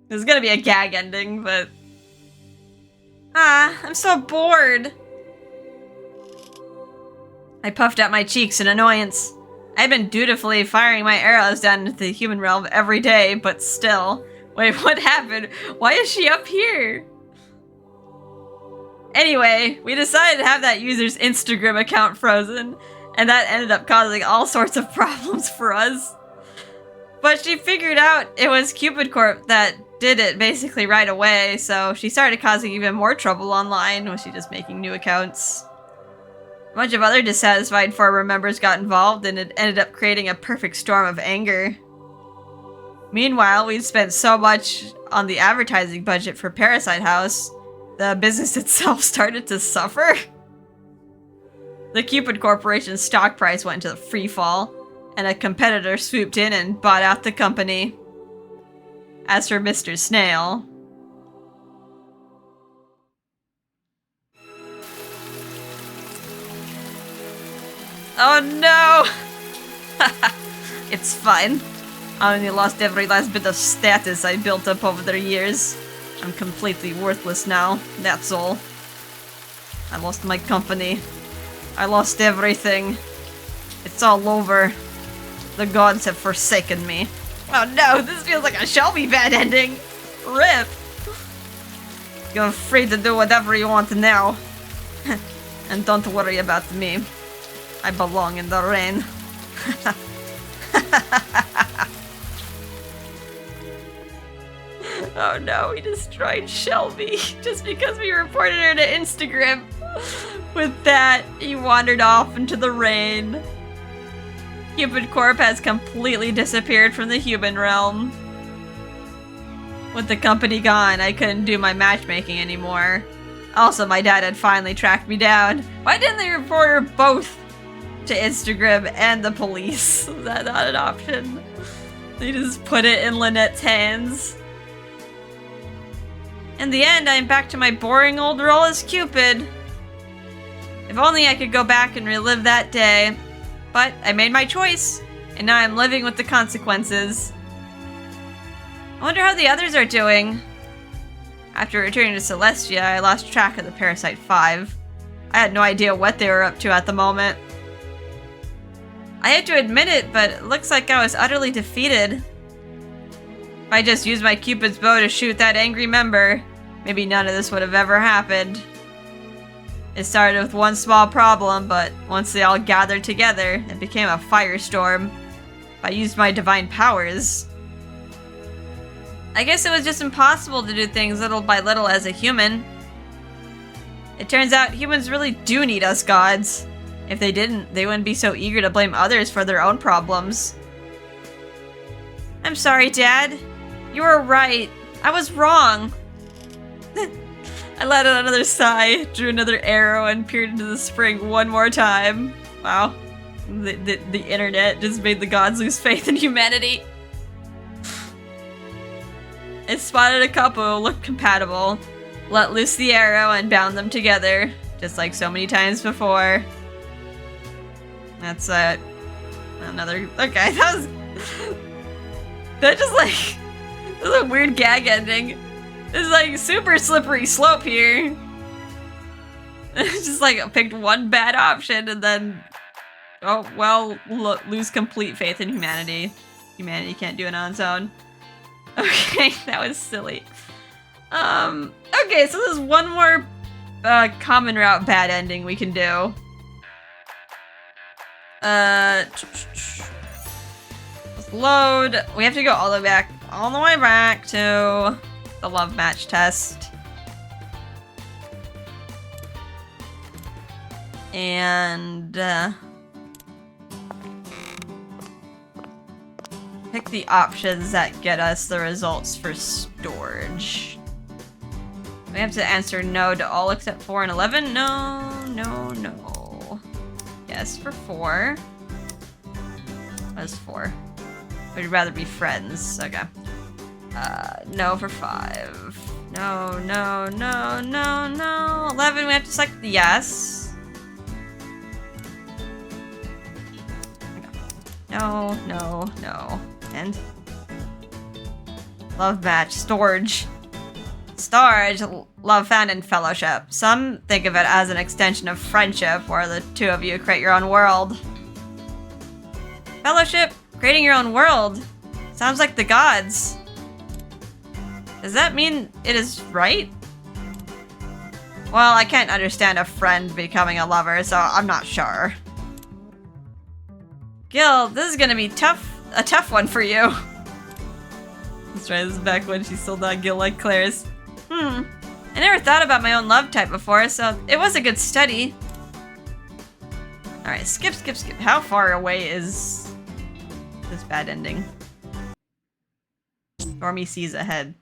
There's gonna be a gag ending, but... I'm so bored. I puffed out my cheeks in annoyance. I'd been dutifully firing my arrows down into the human realm every day, but still. Wait, what happened? Why is she up here? Anyway, we decided to have that user's Instagram account frozen, And that ended up causing all sorts of problems for us. But she figured out it was Cupid Corp that did it basically right away, so she started causing even more trouble online, was she just making new accounts. A bunch of other dissatisfied former members got involved, and it ended up creating a perfect storm of anger. Meanwhile, we'd spent so much on the advertising budget for Parasite House, the business itself started to suffer. The Cupid Corporation's stock price went into the free fall, and a competitor swooped in and bought out the company. As for Mr. Snail... Oh no! It's fine. I only lost every last bit of status I built up over the years. I'm completely worthless now, that's all. I lost my company. I lost everything. It's all over. The gods have forsaken me. Oh no, this feels like a Shelby bad ending. RIP. You're free to do whatever you want now. And don't worry about me. I belong in the rain. Oh no, we destroyed Shelby just because we reported her to Instagram. With that, he wandered off into the rain. Cupid Corp has completely disappeared from the human realm. With the company gone, I couldn't do my matchmaking anymore. Also, my dad had finally tracked me down. Why didn't they report her both to Instagram and the police? Was that not an option? They just put it in Lynette's hands. In the end, I'm back to my boring old role as Cupid. If only I could go back and relive that day. But I made my choice, and now I'm living with the consequences. I wonder how the others are doing. After returning to Celestia, I lost track of the Parasite 5. I had no idea what they were up to at the moment. I hate to admit it, but it looks like I was utterly defeated. If I just used my Cupid's bow to shoot that angry member, maybe none of this would have ever happened. It started with one small problem, but once they all gathered together, it became a firestorm. I used my divine powers. I guess it was just impossible to do things little by little as a human. It turns out humans really do need us gods. If they didn't, they wouldn't be so eager to blame others for their own problems. I'm sorry, Dad. You were right. I was wrong. I let out another sigh, drew another arrow, and peered into the spring one more time. Wow. The internet just made the gods lose faith in humanity. I spotted a couple who looked compatible, let loose the arrow, and bound them together, just like so many times before. That's it. Another... Okay, that was... That just like... That was a weird gag ending. It's like super slippery slope here. It's just like I picked one bad option and then... Oh, well, lose complete faith in humanity. Humanity can't do it on its own. Okay, that was silly. Okay, so there's one more common route bad ending we can do. Let's load. We have to go all the way back to the love match test. And pick the options that get us the results for storage. We have to answer no to all except 4 and 11. No, no, no. Yes for 4. What is 4? We'd rather be friends. Okay. No for 5. No, no, no, no, no. 11, we have to select the yes. Okay. No, no, no. And love match, storage. Storage, love found in fellowship. Some think of it as an extension of friendship, where the two of you create your own world. Fellowship, creating your own world. Sounds like the gods. Does that mean it is right? Well, I can't understand a friend becoming a lover, so I'm not sure. Gil, this is gonna be a tough one for you. Let's try this back when she's still not Gil like Claire's. I never thought about my own love type before, so it was a good study. Alright, skip. How far away is this bad ending? Stormy seas ahead.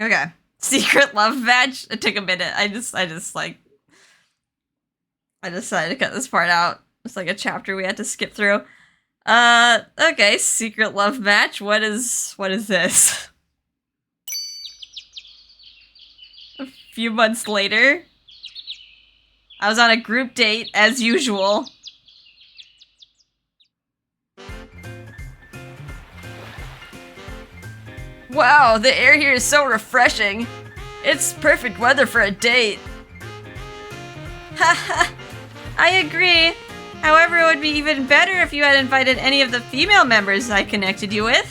Okay. Secret love match. It took a minute. I decided to cut this part out. It's like a chapter we had to skip through. Okay, secret love match. What is this? A few months later, I was on a group date as usual. Wow, the air here is so refreshing. It's perfect weather for a date. Haha, I agree. However, it would be even better if you had invited any of the female members I connected you with.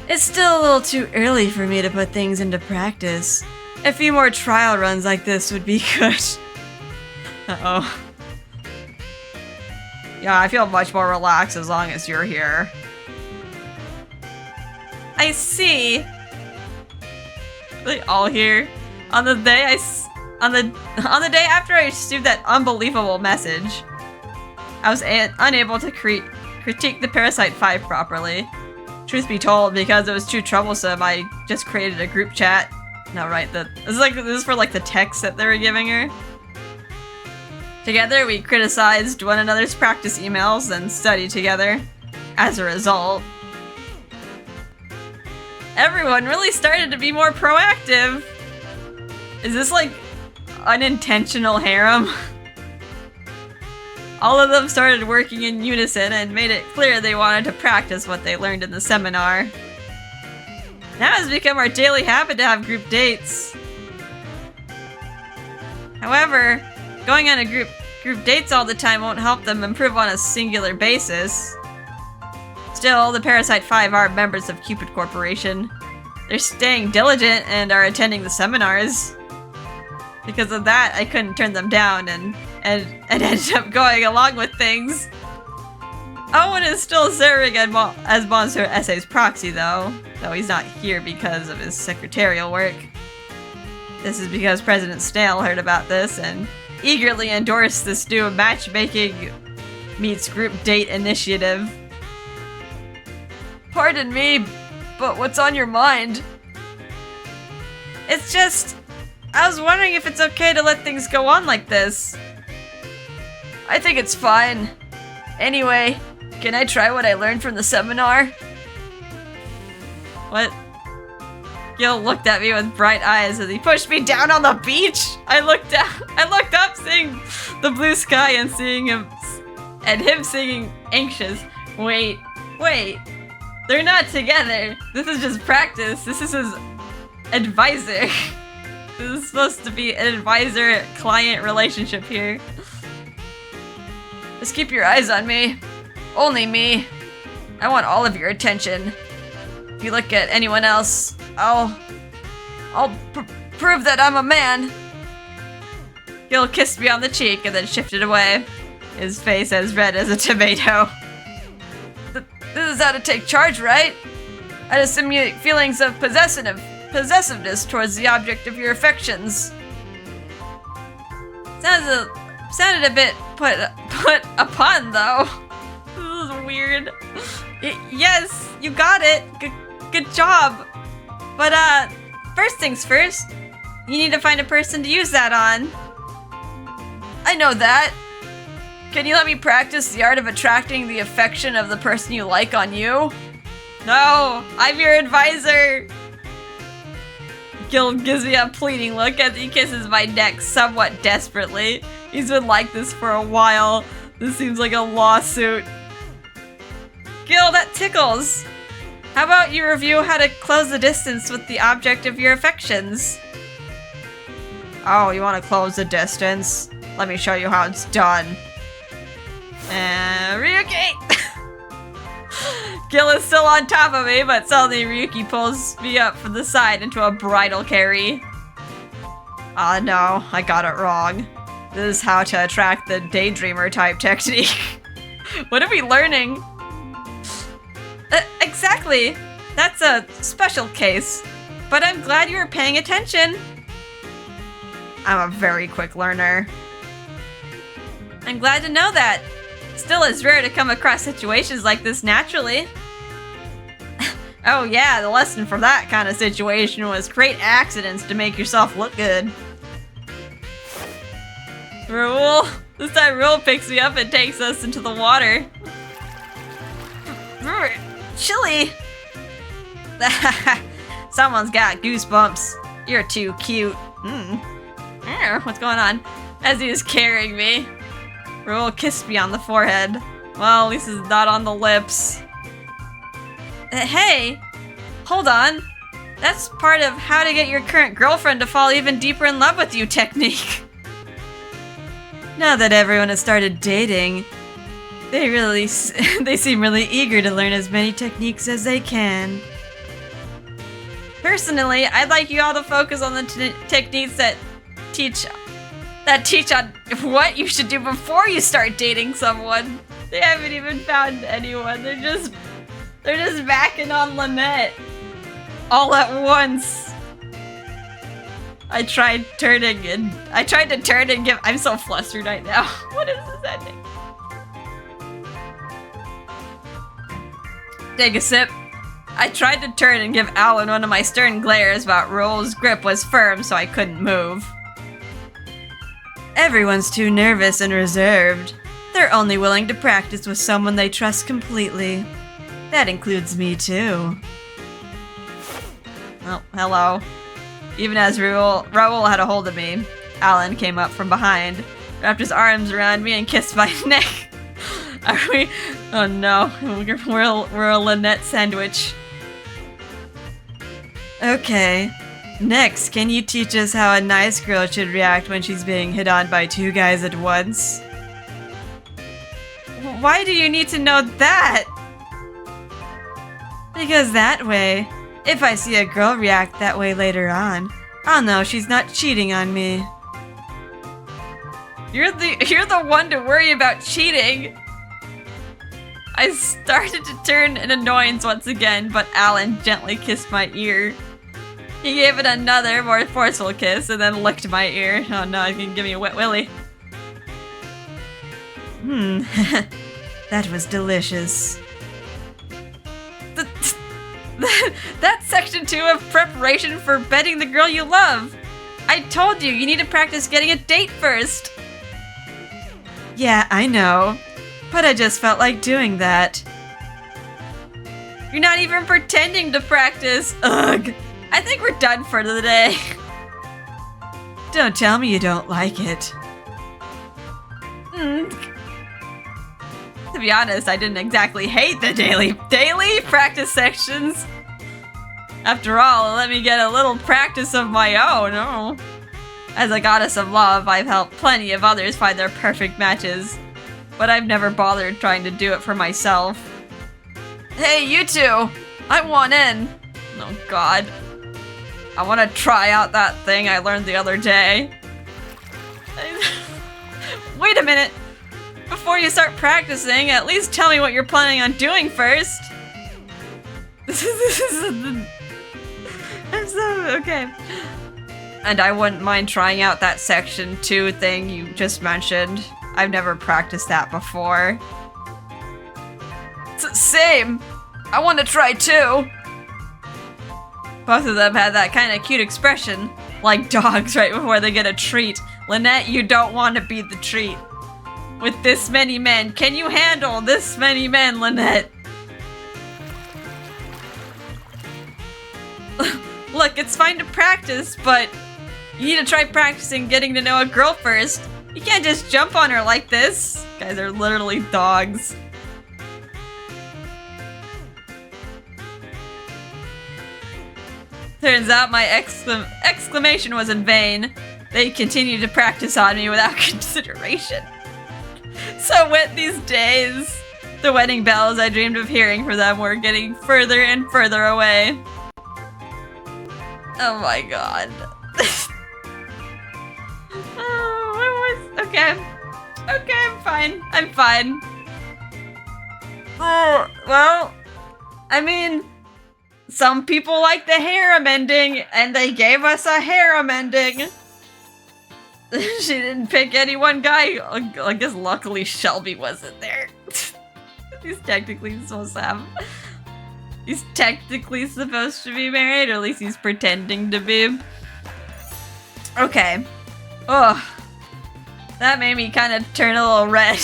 It's still a little too early for me to put things into practice. A few more trial runs like this would be good. Uh-oh. Yeah, I feel much more relaxed as long as you're here. I see. They all here. On the day after I received that unbelievable message, I was unable to critique the Parasite 5 properly. Truth be told, because it was too troublesome, I just created a group chat. No, right, this is for like the text that they were giving her. Together, we criticized one another's practice emails and studied together. As a result, everyone really started to be more proactive. Is this like unintentional harem? All of them started working in unison and made it clear they wanted to practice what they learned in the seminar. Now it's become our daily habit to have group dates. However, going on a group dates all the time won't help them improve on a singular basis. Still, the Parasite 5 are members of Cupid Corporation. They're staying diligent and are attending the seminars. Because of that, I couldn't turn them down and ended up going along with things. Owen is still serving as Monster Essay's proxy though he's not here because of his secretarial work. This is because President Snail heard about this and eagerly endorsed this new matchmaking meets group date initiative. Pardon me, but what's on your mind? It's just, I was wondering if it's okay to let things go on like this. I think it's fine. Anyway, can I try what I learned from the seminar? What? Gil looked at me with bright eyes as he pushed me down on the beach. I looked up, seeing the blue sky and seeing him singing anxious. Wait. They're not together. This is just practice. This is his advisor. This is supposed to be an advisor-client relationship here. Just keep your eyes on me. Only me. I want all of your attention. If you look at anyone else, I'll prove that I'm a man. Gil kissed me on the cheek and then shifted away. His face as red as a tomato. This is how to take charge, right? I dissimulate feelings of possessiveness towards the object of your affections. Sounded a bit put upon, though. This is weird. Yes, you got it. Good job. But, first things first, you need to find a person to use that on. I know that. Can you let me practice the art of attracting the affection of the person you like on you? No, I'm your advisor. Gil gives me a pleading look as he kisses my neck somewhat desperately. He's been like this for a while. This seems like a lawsuit. Gil, that tickles. How about you review how to close the distance with the object of your affections? Oh, you want to close the distance? Let me show you how it's done. Ryuki! Gil is still on top of me, but suddenly Ryuki pulls me up from the side into a bridal carry. Ah, no, I got it wrong. This is how to attract the daydreamer type technique. What are we learning? Exactly. That's a special case. But I'm glad you were paying attention. I'm a very quick learner. I'm glad to know that. Still, it's rare to come across situations like this naturally. Oh yeah, the lesson from that kind of situation was create accidents to make yourself look good. Rule. This time Rule picks me up and takes us into the water. Chilly. Someone's got goosebumps. You're too cute. What's going on? As he was carrying me, Rule kissed me on the forehead. Well, at least it's not on the lips. Hey, hold on. That's part of how to get your current girlfriend to fall even deeper in love with you technique. Now that everyone has started dating, they seem really eager to learn as many techniques as they can. Personally, I'd like you all to focus on the techniques that teach on what you should do before you start dating someone. They haven't even found anyone. They're just backing on Lynette all at once. I tried to turn and give. I'm so flustered right now. What is this ending? Take a sip. I tried to turn and give Alan one of my stern glares, but Rule's grip was firm, so I couldn't move. Everyone's too nervous and reserved. They're only willing to practice with someone they trust completely. That includes me too. Oh, hello. Even as Raoul had a hold of me, Alan came up from behind, wrapped his arms around me and kissed my neck. Are we? Oh no, we're a Lynette sandwich. Okay. Next, can you teach us how a nice girl should react when she's being hit on by two guys at once? Why do you need to know that? Because that way, if I see a girl react that way later on, I'll know she's not cheating on me. You're the one to worry about cheating. I started to turn in annoyance once again, but Alan gently kissed my ear. He gave it another, more forceful kiss, and then licked my ear. Oh no, he's gonna give me a wet willy. That was delicious. That's section 2 of preparation for bedding the girl you love. I told you, you need to practice getting a date first. Yeah, I know. But I just felt like doing that. You're not even pretending to practice. Ugh. I think we're done for the day. Don't tell me you don't like it. To be honest, I didn't exactly hate the daily practice sections. After all, let me get a little practice of my own. Oh. As a goddess of love, I've helped plenty of others find their perfect matches, but I've never bothered trying to do it for myself. Hey, you two! I want in. Oh god. I want to try out that thing I learned the other day. Wait a minute! Before you start practicing, at least tell me what you're planning on doing first. I'm so okay. And I wouldn't mind trying out that section 2 thing you just mentioned. I've never practiced that before. Same! I want to try too! Both of them had that kind of cute expression, like dogs right before they get a treat. Lynette, you don't want to be the treat. With this many men, can you handle this many men, Lynette? Look, it's fine to practice, but you need to try practicing getting to know a girl first. You can't just jump on her like this. Guys are literally dogs. Turns out my exclamation was in vain. They continued to practice on me without consideration. So wet these days. The wedding bells I dreamed of hearing for them were getting further and further away. Oh my god. Okay. Okay, I'm fine. I'm fine. Oh, well, I mean, some people like the harem ending, and they gave us a harem ending. She didn't pick any one guy. I guess luckily Shelby wasn't there. He's technically supposed to have... He's technically supposed to be married, or at least he's pretending to be. Okay. Ugh. That made me kind of turn a little red.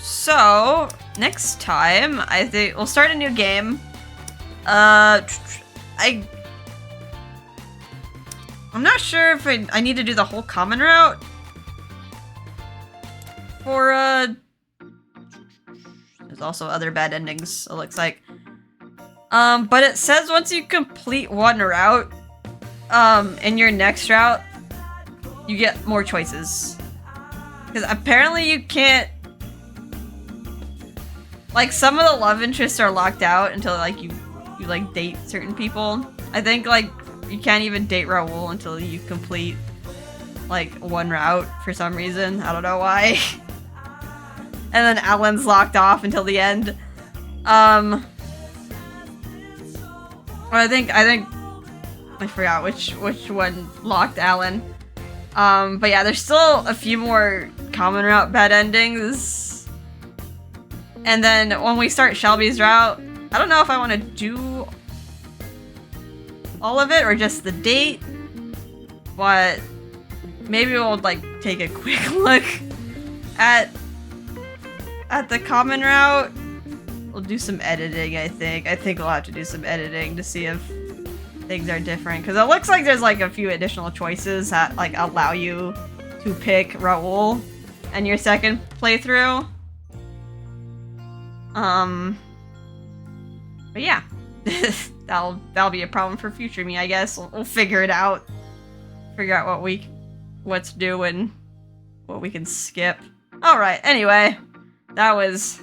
So, next time, I think we'll start a new game. I'm not sure if I need to do the whole common route. For, there's also other bad endings, it looks like. But it says once you complete one route, in your next route, you get more choices. Because apparently you can't... Like, some of the love interests are locked out until, like, you like, date certain people. I think, like, you can't even date Raoul until you complete, like, one route for some reason. I don't know why. And then Alan's locked off until the end. I forgot which one locked Alan. But yeah, there's still a few more common route bad endings. And then when we start Shelby's route, I don't know if I want to do all of it or just the date, but maybe we'll like take a quick look at the common route. We'll do some editing, I think. I think we'll have to do some editing to see if things are different, because it looks like there's like a few additional choices that like allow you to pick Raoul in your second playthrough. But yeah, that'll be a problem for future me, I guess. We'll figure it out. Figure out what to do and what we can skip. All right. Anyway, that was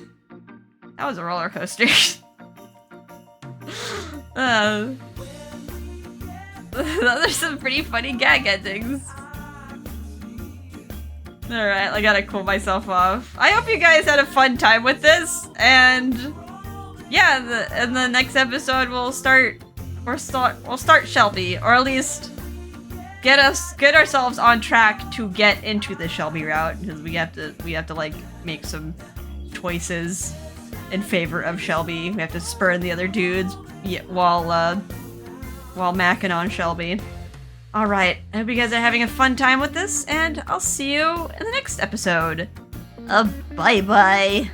a roller coaster. There's some pretty funny gag endings. Alright, I gotta cool myself off. I hope you guys had a fun time with this, and yeah, in the next episode we'll start Shelby, or at least get ourselves on track to get into the Shelby route, because we have to like make some choices in favor of Shelby. We have to spurn the other dudes while macking on Shelby. Alright, I hope you guys are having a fun time with this, and I'll see you in the next episode. Bye-bye.